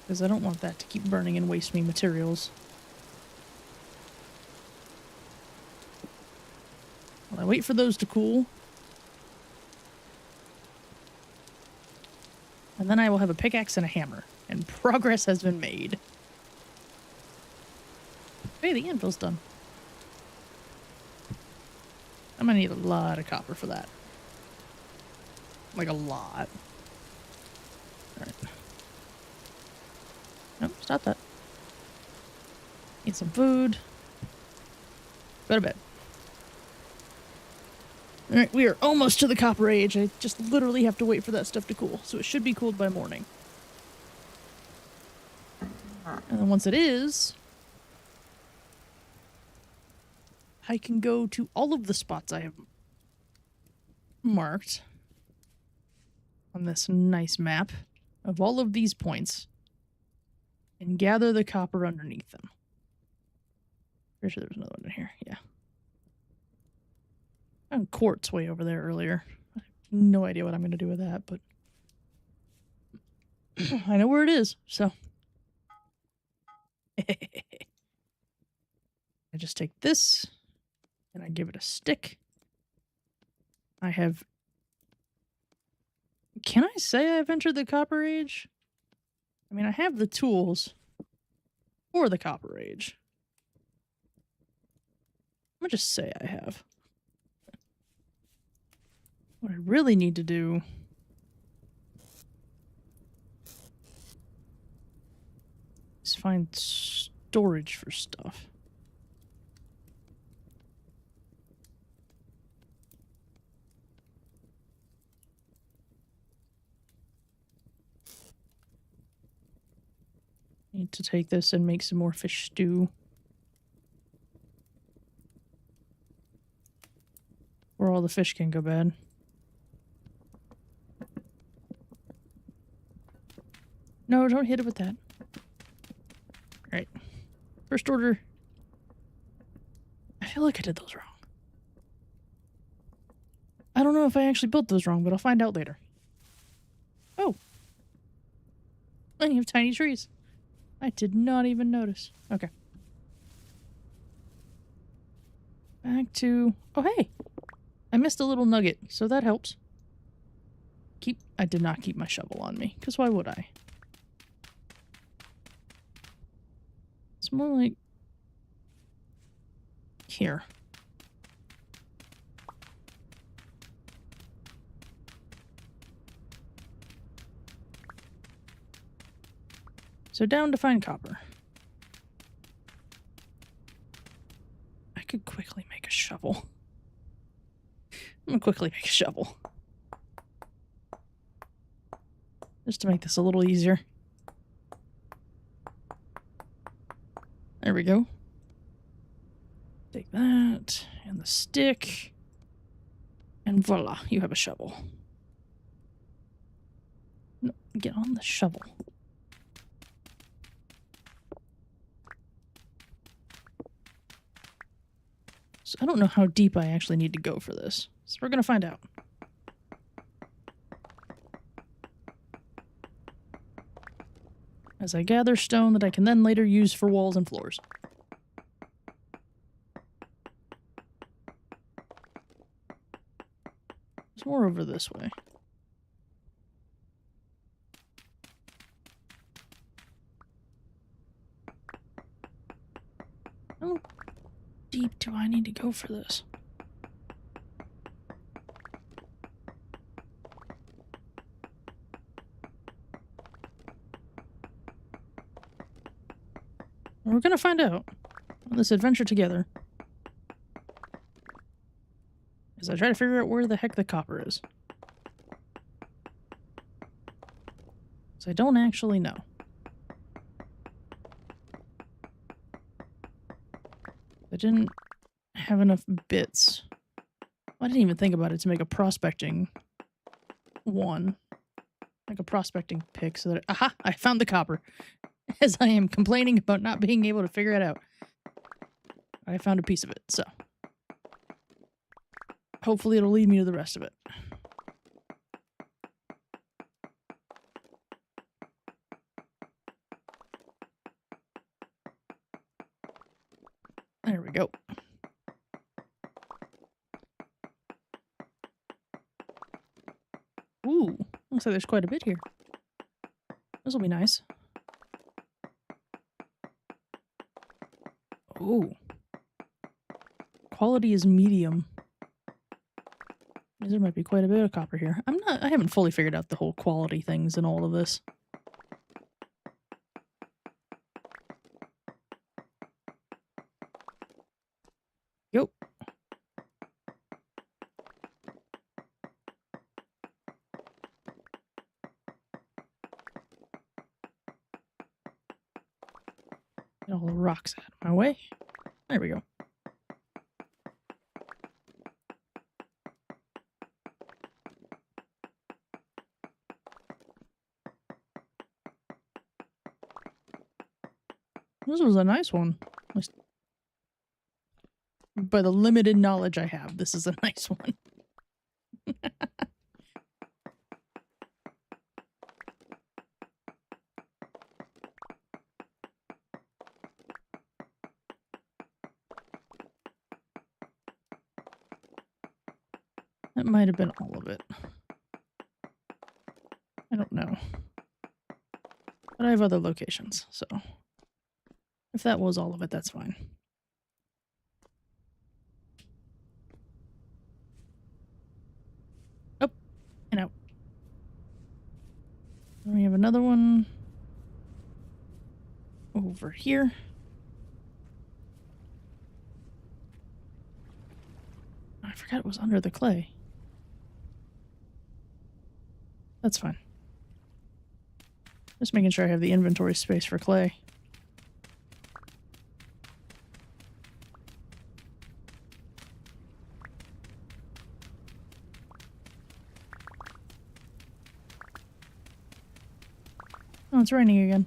Because I don't want that to keep burning and waste me materials. While I wait for those to cool. And then I will have a pickaxe and a hammer. And progress has been made. Hey, the anvil's done. I'm gonna need a lot of copper for that. Like a lot. Alright. Nope, stop that. Eat some food. Go to bed. Alright, we are almost to the copper age. I just literally have to wait for that stuff to cool. So it should be cooled by morning. And then once it is... I can go to all of the spots I have marked on this nice map of all of these points and gather the copper underneath them. Pretty sure there was another one in here. Yeah. I found quartz way over there earlier. I have no idea what I'm going to do with that, but I know where it is, so. I just take this and I give it a stick. I have... Can I say I've entered the Copper Age? I mean, I have the tools for the Copper Age. I'm gonna just say I have. What I really need to do is find storage for stuff. Need to take this and make some more fish stew. Or all the fish can go bad. No, don't hit it with that. Alright. First order. I feel like I did those wrong. I don't know if I actually built those wrong, but I'll find out later. Oh. Plenty of tiny trees. I did not even notice. Okay. Back to... Oh, hey! I missed a little nugget, so that helps. I did not keep my shovel on me, because why would I? It's more like... Here. So down to find copper. I could quickly make a shovel. I'm gonna quickly make a shovel. Just to make this a little easier. There we go. Take that, and the stick. And voila, you have a shovel. No, get on the shovel. So I don't know how deep I actually need to go for this. So we're gonna find out. As I gather stone that I can then later use for walls and floors. There's more over this way. How deep do I need to go for this? We're gonna find out on this adventure together. As I try to figure out where the heck the copper is. So I don't actually know. I didn't have enough bits. I didn't even think about it to make a prospecting one. Like a prospecting pick so that... Aha! I found the copper. As I am complaining about not being able to figure it out. I found a piece of it, so. Hopefully it'll lead me to the rest of it. There we go. Ooh, looks like there's quite a bit here. This will be nice. Ooh. Quality is medium. There might be quite a bit of copper here. I haven't fully figured out the whole quality things in all of this. Yo. Get all the rocks out of my way. There we go. This was a nice one. At least by the limited knowledge I have, this is a nice one. That might have been all of it. I don't know. But I have other locations, so if that was all of it, that's fine. Oh, and out. And we have another one over here. I forgot it was under the clay. That's fine. Just making sure I have the inventory space for clay. Oh, it's raining again.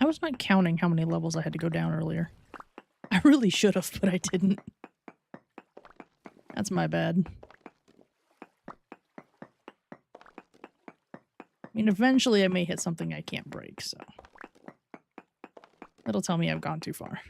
I was not counting how many levels I had to go down earlier. I really should have, but I didn't. That's my bad. I mean, eventually I may hit something I can't break, so that'll tell me I've gone too far.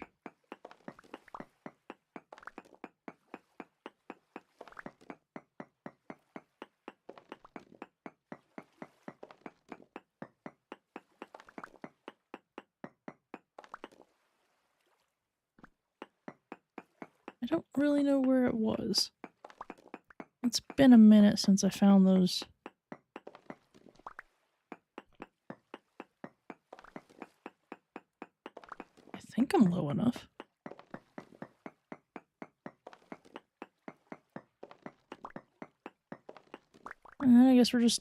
I don't really know where it was. It's been a minute since I found those. I think I'm low enough. I guess we're just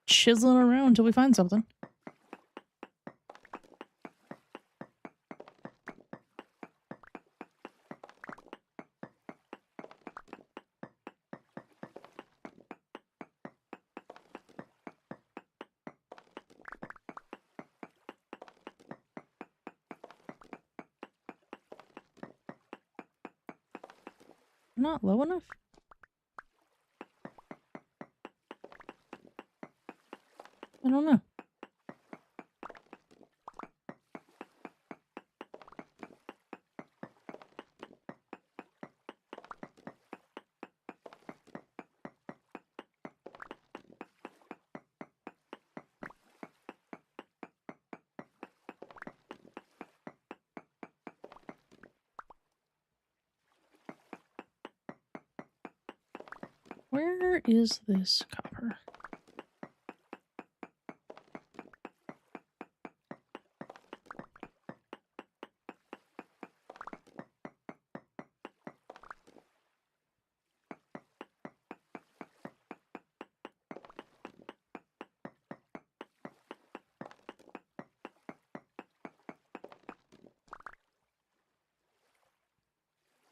chiseling around until we find something. Not low enough? I don't know. Where is this copper?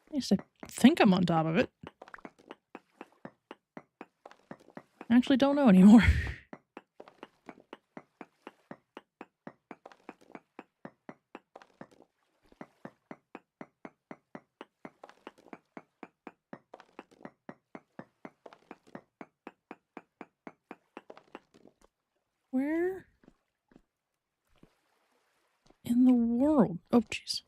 At least I think I'm on top of it. I actually don't know anymore. Where in the world? Oh, jeez.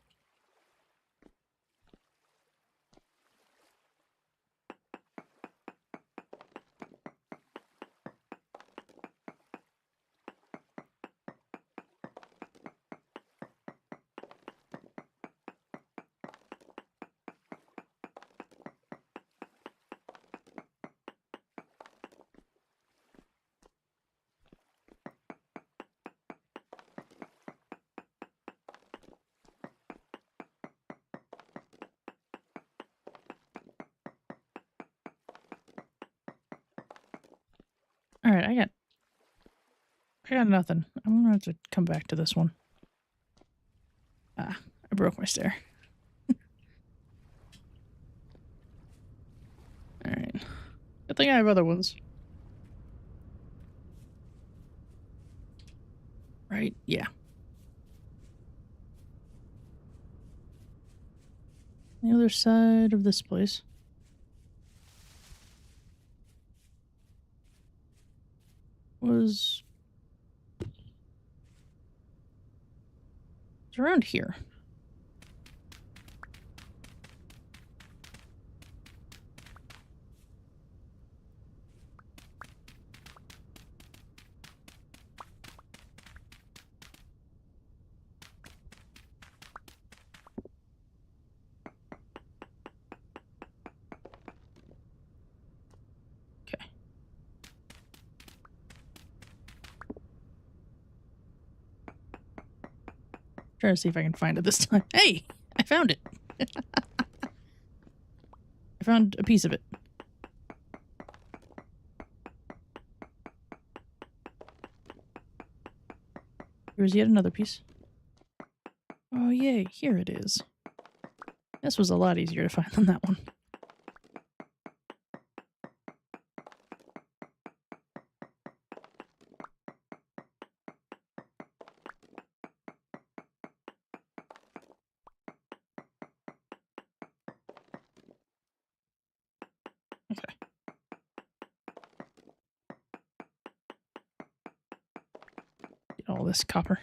Alright, I got nothing. I'm gonna have to come back to this one. Ah, I broke my stair. Alright. Good thing I have other ones. Right? Yeah. The other side of this place. Was... It's around here. Okay. Try to see if I can find it this time. Hey! I found it! I found a piece of it. Here's yet another piece. Oh, yay. Here it is. This was a lot easier to find than that one. Okay. Get all this copper.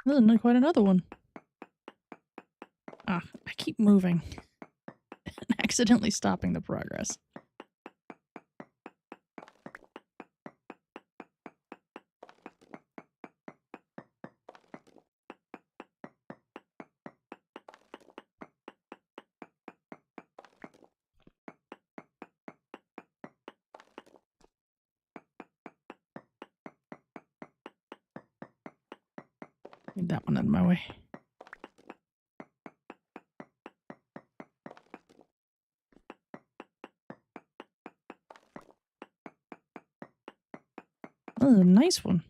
Not quite another one. Ah, I keep moving. And accidentally stopping the progress. Get that one out of my way. Oh, a nice one.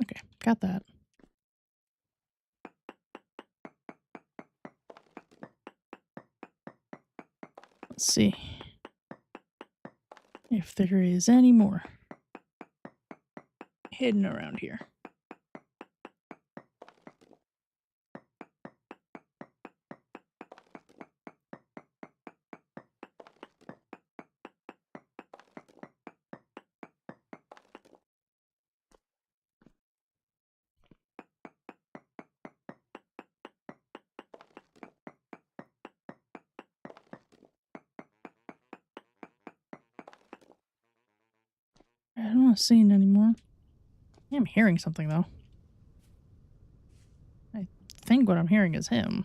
Okay, got that. Let's see if there is any more hidden around here. I'm not seeing any more. I'm hearing something though. I think what I'm hearing is him.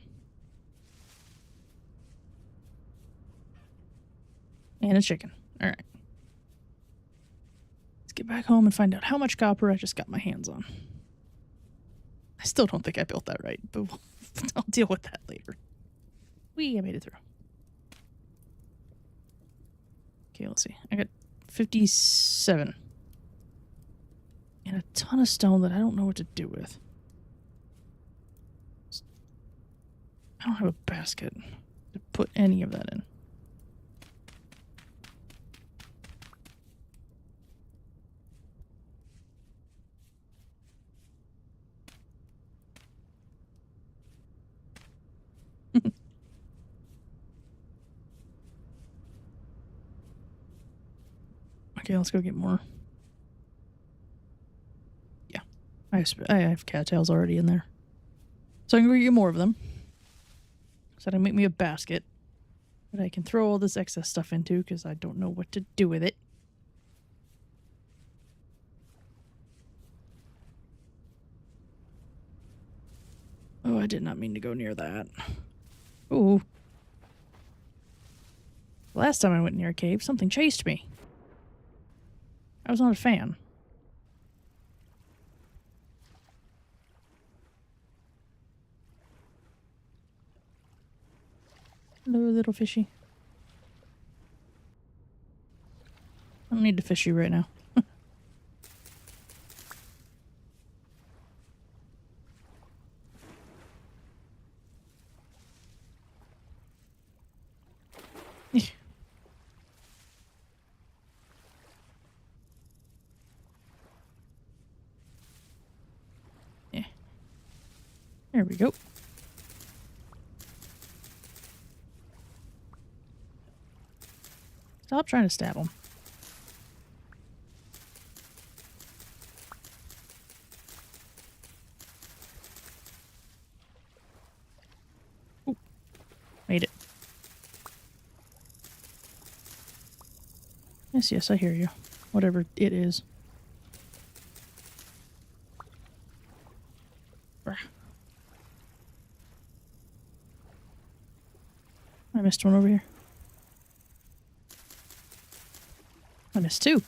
And a chicken. Alright. Let's get back home and find out how much copper I just got my hands on. I still don't think I built that right, but I'll deal with that later. I made it through. Okay, let's see. I got 57. And a ton of stone that I don't know what to do with. I don't have a basket to put any of that in. Okay, let's go get more. Yeah, I have cattails already in there. So I can go get more of them. So that'll make me a basket that I can throw all this excess stuff into because I don't know what to do with it. Oh, I did not mean to go near that. Ooh. Last time I went near a cave, something chased me. I was not a fan. Hello, little fishy. I don't need to fish you right now. Yeah. There we go. Stop trying to stab him. Ooh. Made it. Yes, I hear you. Whatever it is. Brah. I missed one over here. I missed two.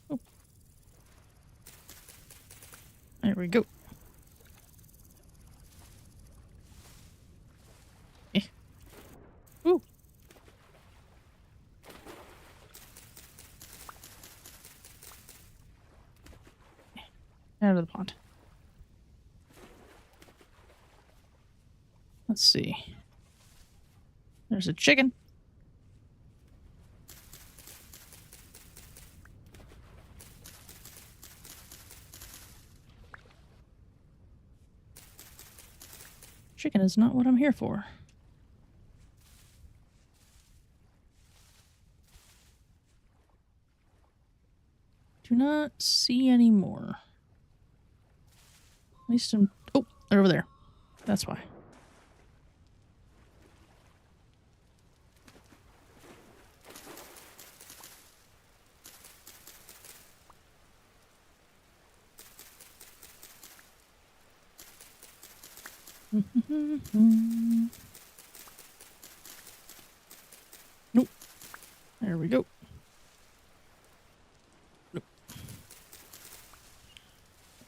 Oh. There we go. Eh. Ooh. Out of the pond. Let's see. There's a chicken. Chicken is not what I'm here for. Do not see any more. At least I'm... Oh, they're over there. That's why. Nope. There we go. Nope.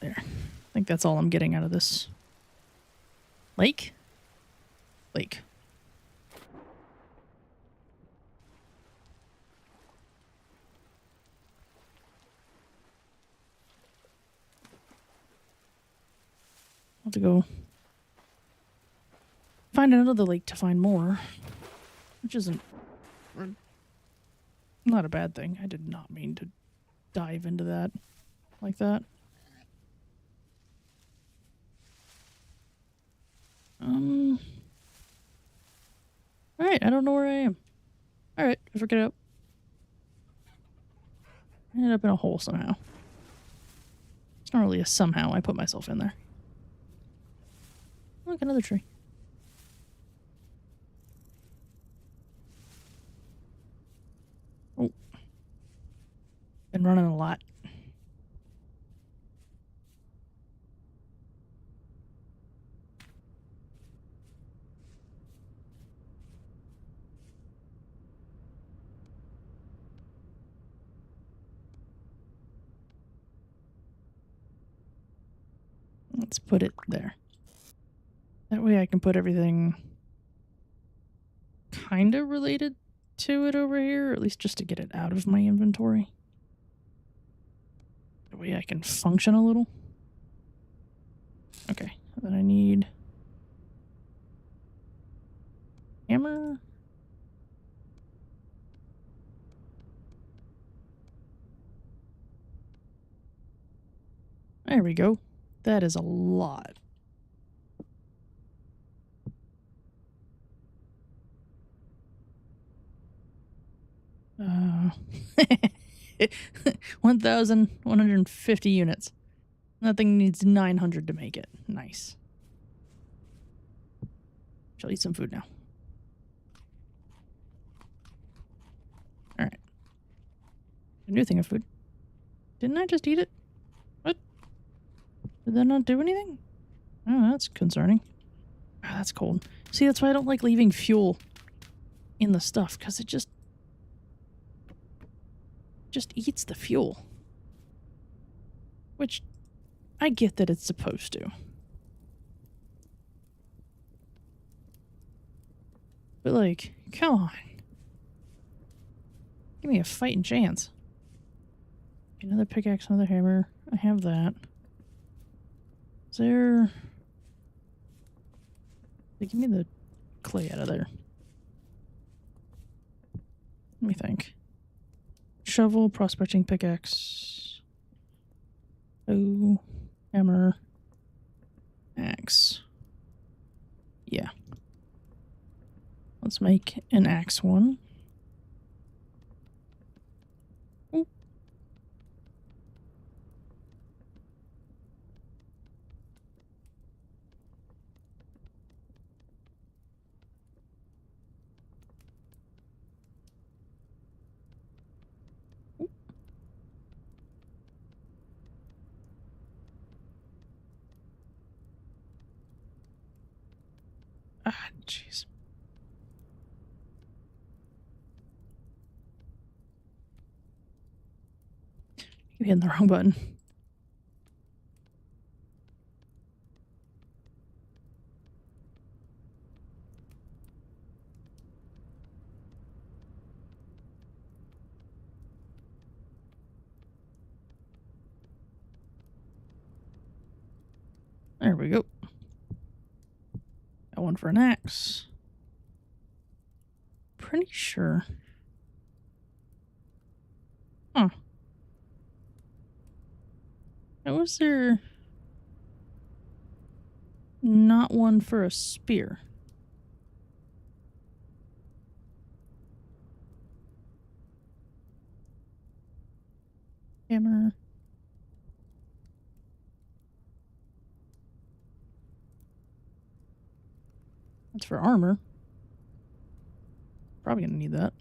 There. I think that's all I'm getting out of this. Lake? Lake. I'll have to go find another lake to find more, which isn't not a bad thing. I did not mean to dive into that like that. Alright, I don't know where I am. Alright, I forget it. I ended up in a hole somehow. It's not really a somehow. I put myself in there. Look, another tree. Oh. Been running a lot. Let's put it there. That way I can put everything kind of related to it over here, or at least just to get it out of my inventory. That way I can function a little. Okay, then I need hammer. There we go. That is a lot. Wow. 1,150 units. That thing needs 900 to make it. Nice. Shall eat some food now. Alright. A new thing of food. Didn't I just eat it? What? Did that not do anything? Oh, that's concerning. Oh, that's cold. See, that's why I don't like leaving fuel in the stuff, because it just eats the fuel. Which, I get that it's supposed to. But like, come on. Give me a fighting chance. Another pickaxe, another hammer. I have that. Is there... Give me the clay out of there. Let me think. Shovel, prospecting pickaxe. Oh, hammer. Axe. Yeah. Let's make an axe one. Ooh. Ooh. Ah, jeez. You're hitting the wrong button. There we go. Got one for an axe. Pretty sure. Huh. How was there not one for a spear? Hammer. That's for armor. Probably gonna need that.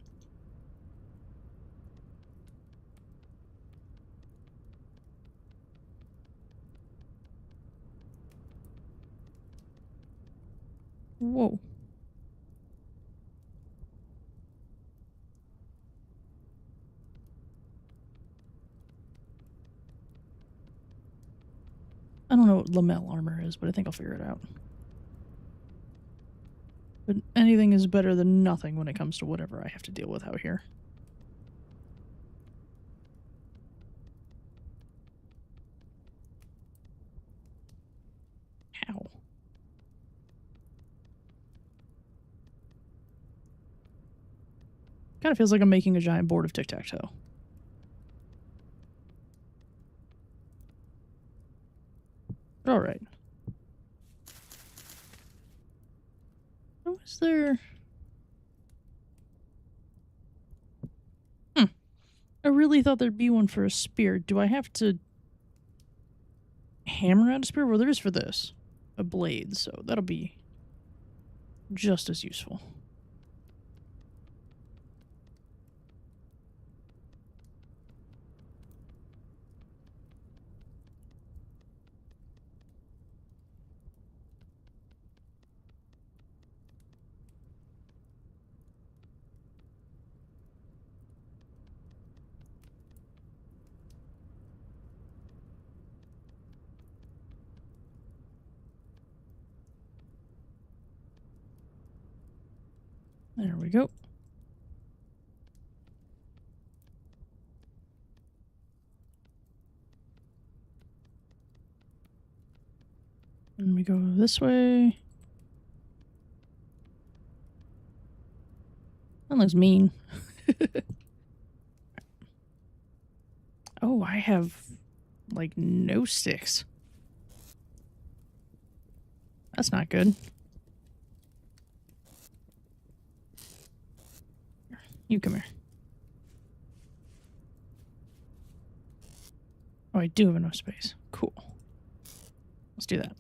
Whoa. I don't know what Lamel armor is, but I think I'll figure it out. But anything is better than nothing when it comes to whatever I have to deal with out here. How? Kind of feels like I'm making a giant board of tic-tac-toe. Alright. What was there? I really thought there'd be one for a spear. Do I have to hammer out a spear? Well, there is for this. A blade, so that'll be just as useful. There we go. And we go this way. That looks mean. Oh, I have, like, no sticks. That's not good. You come here. Oh, I do have enough space. Cool. Let's do that.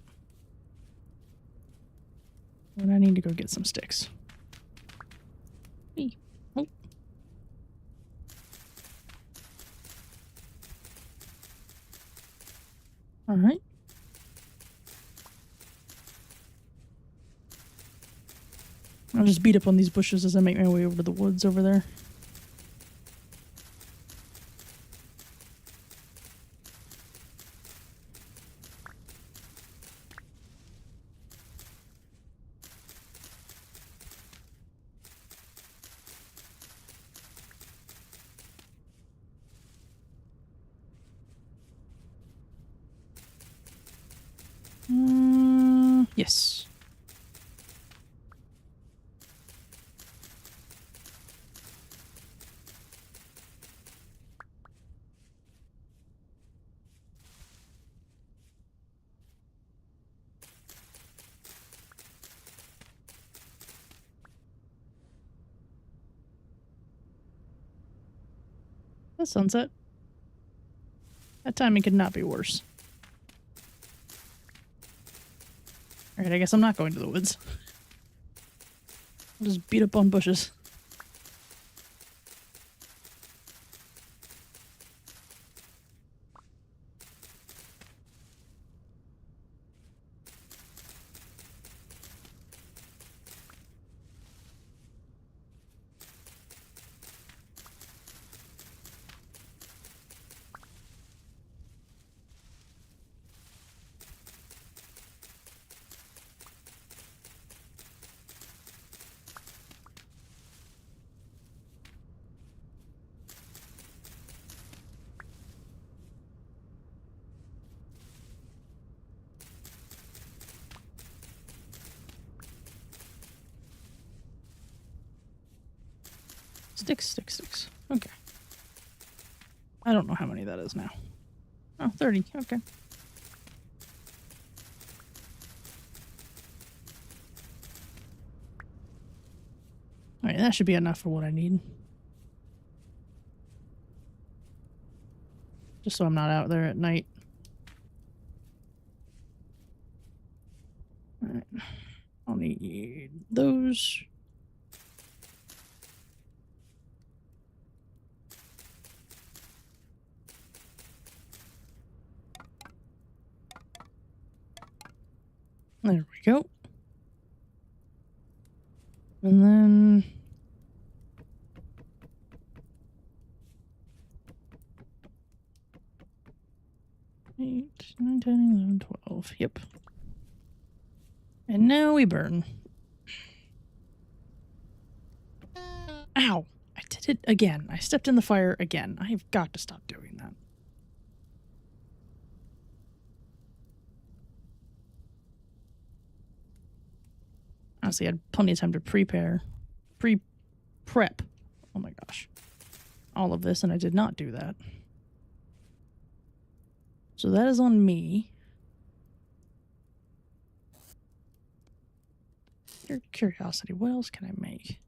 And I need to go get some sticks. Hey. Oh. All right. I'll just beat up on these bushes as I make my way over to the woods over there. Yes. That's sunset. That timing could not be worse. Alright, I guess I'm not going to the woods. I'll just beat up on bushes. Sticks. Okay. I don't know how many that is now. Oh, 30. Okay. Alright, that should be enough for what I need. Just so I'm not out there at night. Alright. I'll need those. There we go. And then... 8, 9, 10, 11, 12. Yep. And now we burn. Ow! I did it again. I stepped in the fire again. I've got to stop doing that. Honestly, I had plenty of time to prep. Oh my gosh. All of this, and I did not do that. So that is on me. Your curiosity, what else can I make?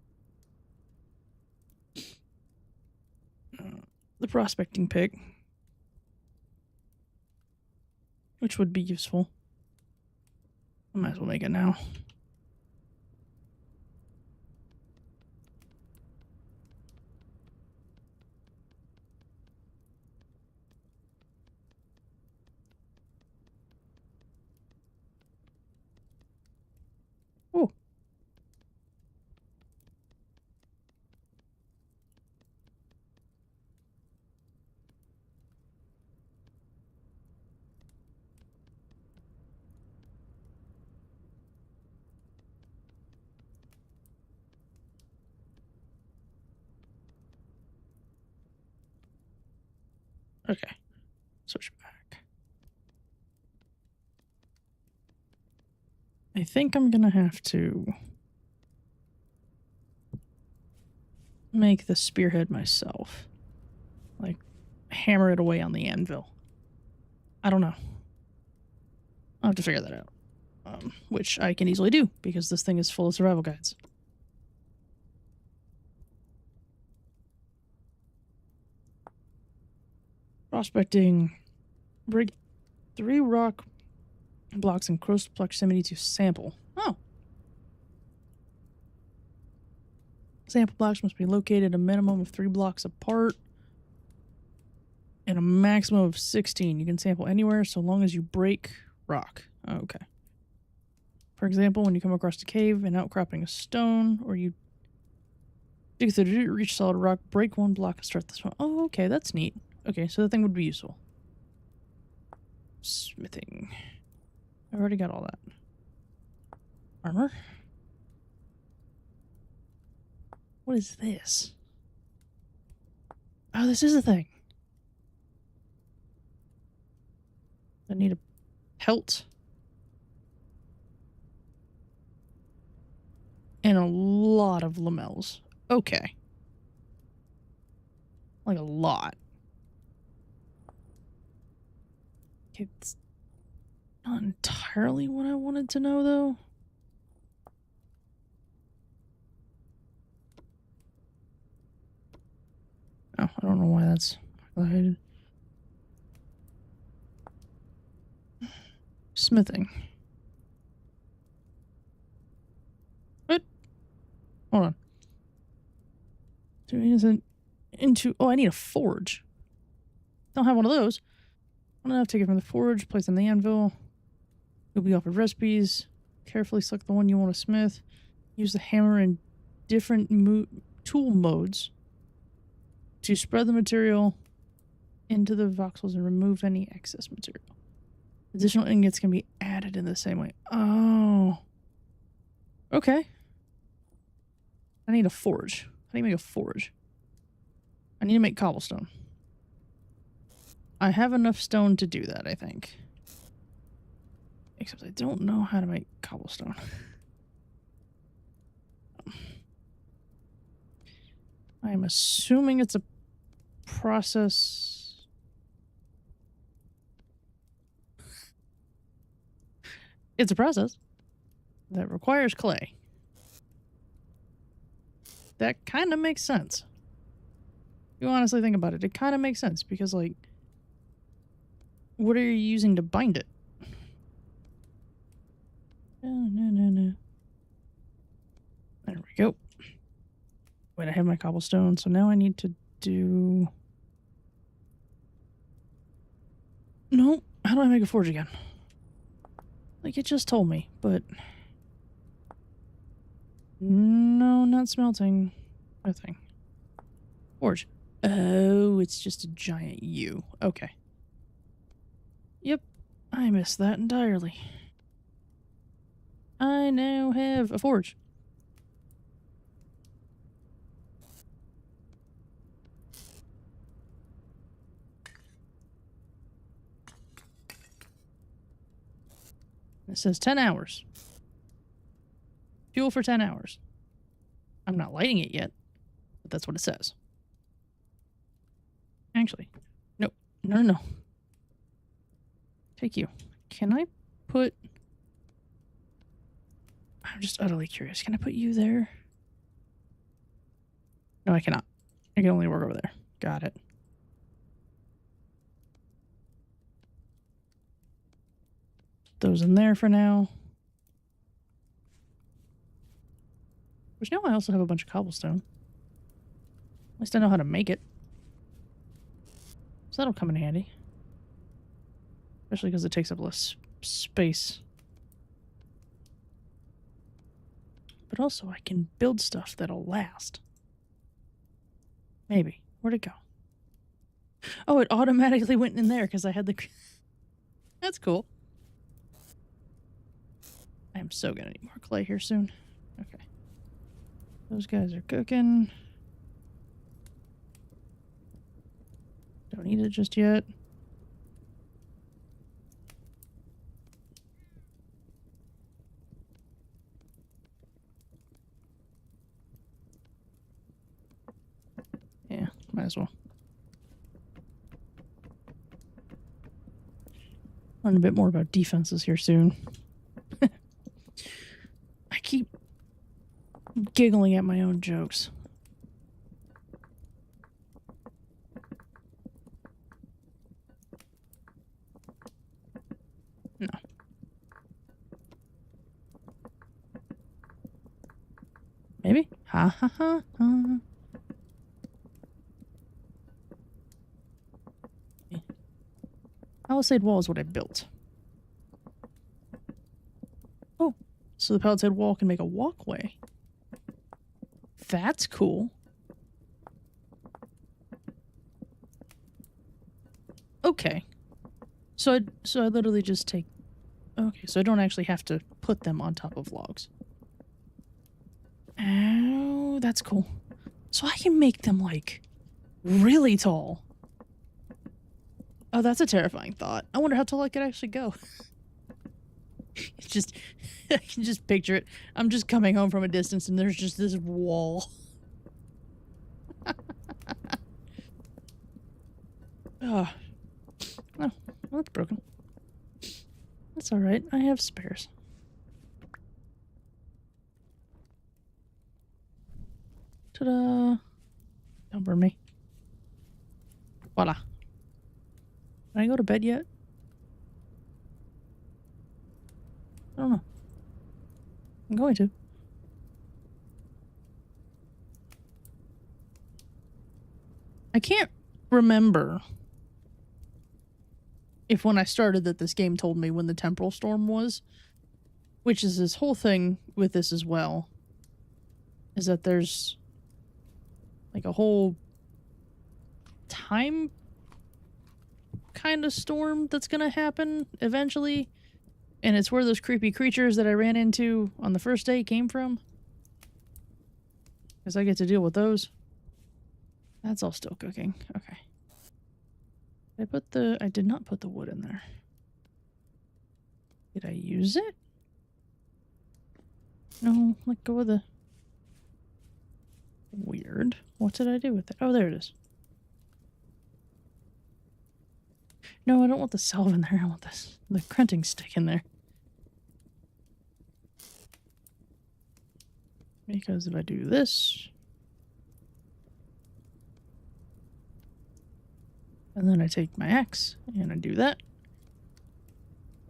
The prospecting pick. Which would be useful. I might as well make it now. Oh. Okay. Switch back. I think I'm gonna have to make the spearhead myself. Like, hammer it away on the anvil. I don't know. I'll have to figure that out. Which I can easily do, because this thing is full of survival guides. Prospecting Break 3 rock blocks in close proximity to sample. Oh. Sample blocks must be located a minimum of 3 blocks apart and a maximum of 16. You can sample anywhere so long as you break rock. Okay. For example, when you come across a cave, an outcropping of stone, or you dig through the reach solid rock, break 1 block and start this one. Oh, okay, that's neat. Okay, so the thing would be useful. Smithing. I already got all that. Armor. What is this? Oh, this is a thing. I need a pelt. And a lot of lamels. Okay. Like a lot. Okay, it's not entirely what I wanted to know, though. Oh, I don't know why that's highlighted. Smithing. What? Hold on. Oh, I need a forge. Don't have one of those. I'm gonna have to take it from the forge, place it in the anvil. You'll be offered recipes. Carefully select the one you want to smith. Use the hammer in different tool modes to spread the material into the voxels and remove any excess material. Additional ingots can be added in the same way. Oh. Okay. I need a forge. How do you make a forge? I need to make cobblestone. I have enough stone to do that, I think. Except I don't know how to make cobblestone. I'm assuming it's a process. It's a process that requires clay. That kind of makes sense. If you honestly think about it, it kind of makes sense because, like, what are you using to bind it? No. There we go. Wait, I have my cobblestone, so now I need to do... No, how do I make a forge again? Like it just told me, but... No, not smelting. Nothing. Forge. Oh, it's just a giant U. Okay. Yep, I missed that entirely. I now have a forge. It says 10 hours. Fuel for 10 hours. I'm not lighting it yet, but that's what it says. Actually, nope. No. Take you. Can I put... I'm just utterly curious. Can I put you there? No, I cannot. I can only work over there. Got it. Those in there for now. Which now I also have a bunch of cobblestone. At least I know how to make it. So that'll come in handy. Especially because it takes up less space. But also I can build stuff that'll last. Maybe. Where'd it go? Oh, it automatically went in there because I had the... That's cool. I am so gonna need more clay here soon. Okay. Those guys are cooking. Don't need it just yet. Yeah, might as well. Learn a bit more about defenses here soon. I keep giggling at my own jokes. Ha ha ha ha. Palisade wall is what I built. Oh, so the palisade wall can make a walkway. That's cool. Okay. So I literally just take... Okay, so I don't actually have to put them on top of logs. Oh, that's cool. So I can make them, like, really tall. Oh, that's a terrifying thought. I wonder how tall I could actually go. It's just... I can just picture it. I'm just coming home from a distance and there's just this wall. Oh. Oh, well, that's broken. That's alright. I have spares. Ta-da! Don't burn me. Voila. Can I go to bed yet? I don't know. I'm going to. I can't remember if when I started that this game told me when the temporal storm was, which is this whole thing with this as well, is that there's like a whole time kind of storm that's gonna happen eventually, and it's where those creepy creatures that I ran into on the first day came from, because I get to deal with those. That's all still cooking. Okay. I did not put the wood in there. Did I use it? No, let go of the... Weird. What did I do with it? Oh, there it is. No, I don't want the salve in there. I want the crunting stick in there. Because if I do this... And then I take my axe, and I do that.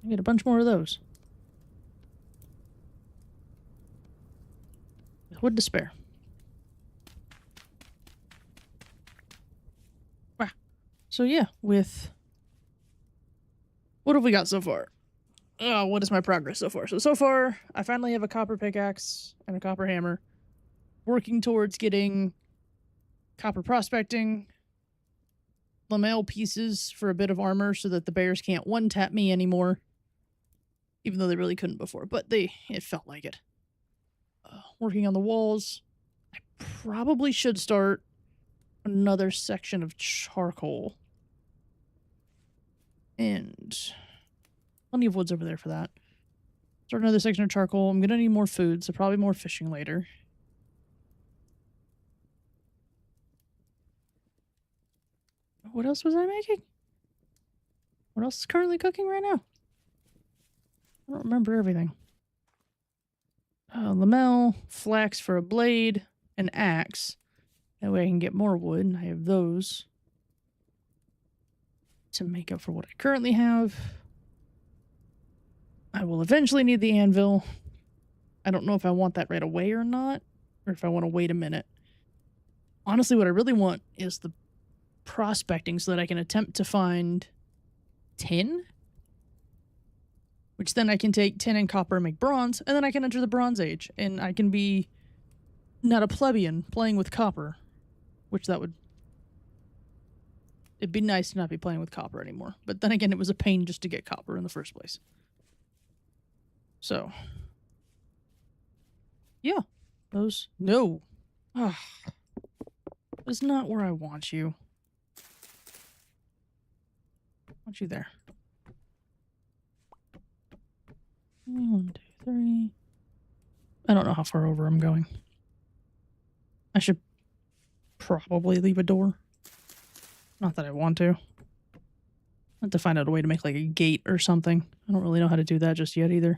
I get a bunch more of those. With wood to spare. Wow. So yeah, with... What have we got so far? Oh, what is my progress so far? So far, I finally have a copper pickaxe and a copper hammer. Working towards getting copper prospecting, lamel pieces for a bit of armor so that the bears can't one-tap me anymore. Even though they really couldn't before, but it felt like it. Working on the walls. I probably should start another section of charcoal. And plenty of wood's over there for that. Start another section of charcoal. I'm gonna need more food, so probably more fishing later. What else was I making? What else is currently cooking right now? I don't remember everything. Lamel, flax for a blade, an axe. That way I can get more wood. I have those to make up for what I currently have. I will eventually need the anvil. I don't know if I want that right away or not, or if I want to wait a minute. Honestly, what I really want is the prospecting so that I can attempt to find tin, which then I can take tin and copper and make bronze, and then I can enter the Bronze Age, and I can be not a plebeian playing with copper, which that would... It'd be nice to not be playing with copper anymore, but then again, it was a pain just to get copper in the first place. So, yeah, those... No! Ah, that's not where I want you. I want you there. 1, 2, 3. I don't know how far over I'm going. I should probably leave a door. Not that I want to. I have to find out a way to make like a gate or something. I don't really know how to do that just yet either.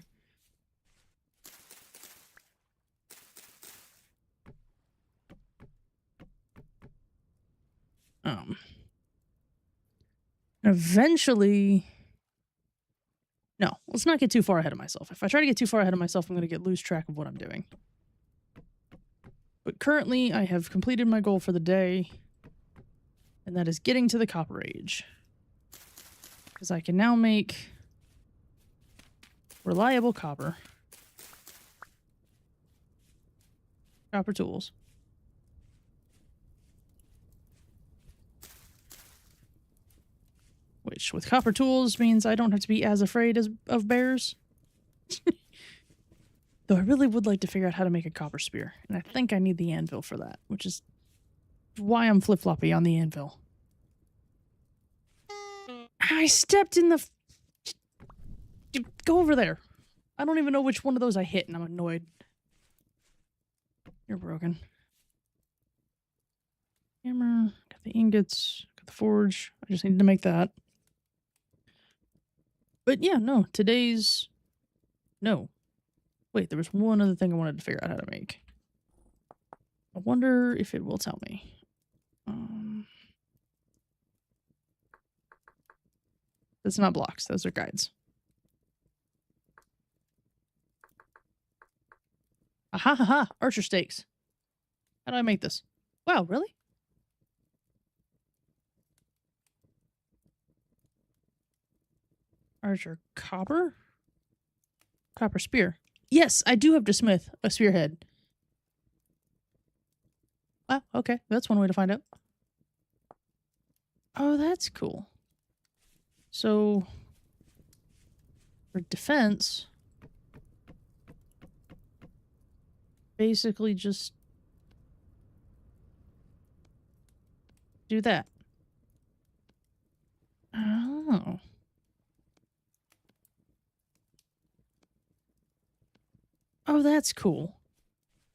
Eventually... No, let's not get too far ahead of myself. If I try to get too far ahead of myself, I'm going to lose track of what I'm doing. But currently, I have completed my goal for the day, and that is getting to the Copper Age. Because I can now make reliable copper. Copper tools. Which, with copper tools, means I don't have to be as afraid of bears. Though I really would like to figure out how to make a copper spear. And I think I need the anvil for that, which is why I'm flip-floppy on the anvil. I stepped in the... Go over there. I don't even know which one of those I hit, and I'm annoyed. You're broken. Hammer. Got the ingots. Got the forge. I just need to make that. But yeah, no. Today's... No. Wait, there was one other thing I wanted to figure out how to make. I wonder if it will tell me. That's not blocks. Those are guides. Aha ha ha! Archer stakes. How do I make this? Wow, really? Archer copper? Copper spear. Yes, I do have to smith a spearhead. Wow, okay. That's one way to find out. Oh, that's cool. So, for defense, basically just do that. Oh. Oh, that's cool.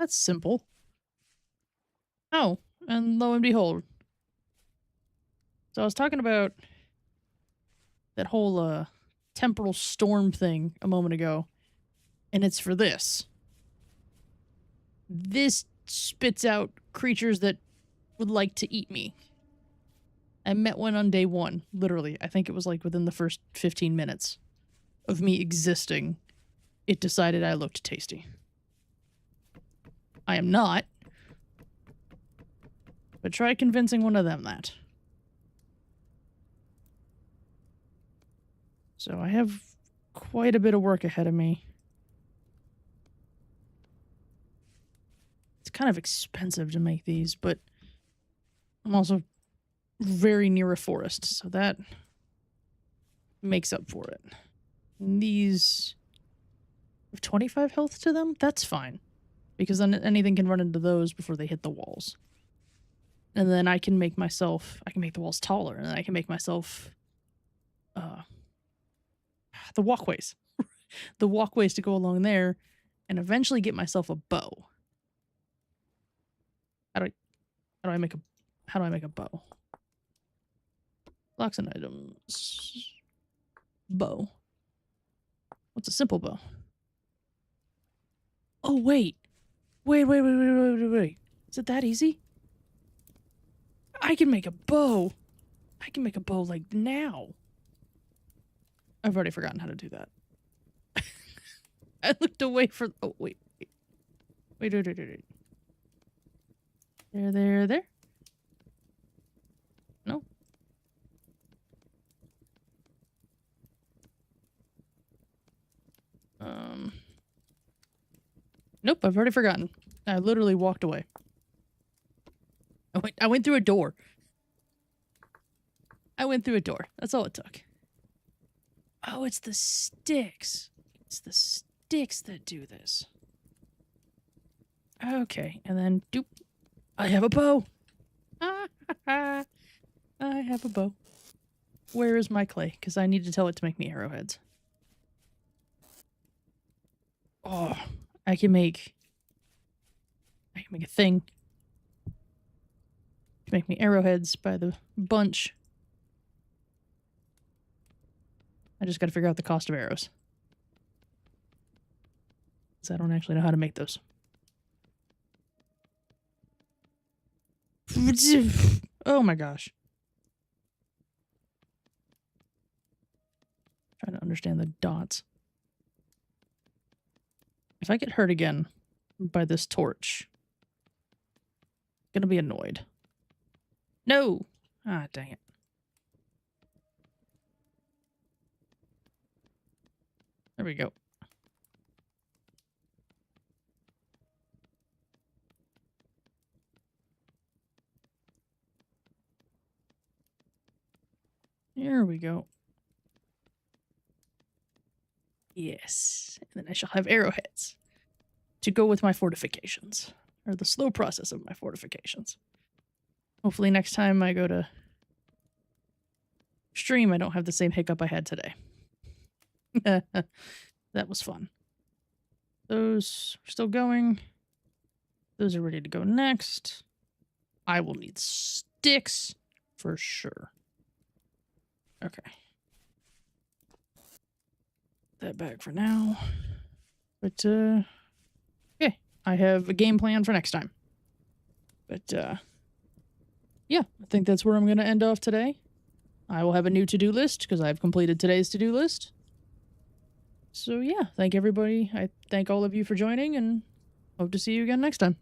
That's simple. Oh, and lo and behold. So I was talking about that whole temporal storm thing a moment ago, and it's for this. This spits out creatures that would like to eat me. I met one on day one, literally. I think it was like within the first 15 minutes of me existing. It decided I looked tasty. I am not. But try convincing one of them that. So I have quite a bit of work ahead of me. It's kind of expensive to make these, but I'm also very near a forest, so that makes up for it. And these have 25 health to them? That's fine. Because then anything can run into those before they hit the walls. And then I can make the walls taller, and then I can make myself the walkways. The walkways to go along there, and eventually get myself a bow. How do I make a bow? Blocks and items. Bow. What's a simple bow? Oh, wait. Wait. Is it that easy? I can make a bow. I can make a bow like now. I've already forgotten how to do that. I looked away for... Oh, wait. Wait. There. No. Nope, I've already forgotten. I literally walked away. I went through a door. That's all it took. Oh, it's the sticks. It's the sticks that do this. Okay, and then doop. I have a bow. I have a bow. Where is my clay? Because I need to tell it to make me arrowheads. Oh, I can make a thing. Make me arrowheads by the bunch. I just got to figure out the cost of arrows. Because I don't actually know how to make those. Oh my gosh. Trying to understand the dots. If I get hurt again by this torch, Gonna be annoyed. No! Ah, dang it. There we go. Here we go. Yes. And then I shall have arrowheads to go with my fortifications. Or the slow process of my fortifications. Hopefully next time I go to stream, I don't have the same hiccup I had today. That was fun. Those are still going. Those are ready to go next. I will need sticks for sure. Okay. That back for now. But, okay. I have a game plan for next time. But, yeah, I think that's where I'm going to end off today. I will have a new to-do list because I've completed today's to-do list. So, yeah, thank everybody. I thank all of you for joining and hope to see you again next time.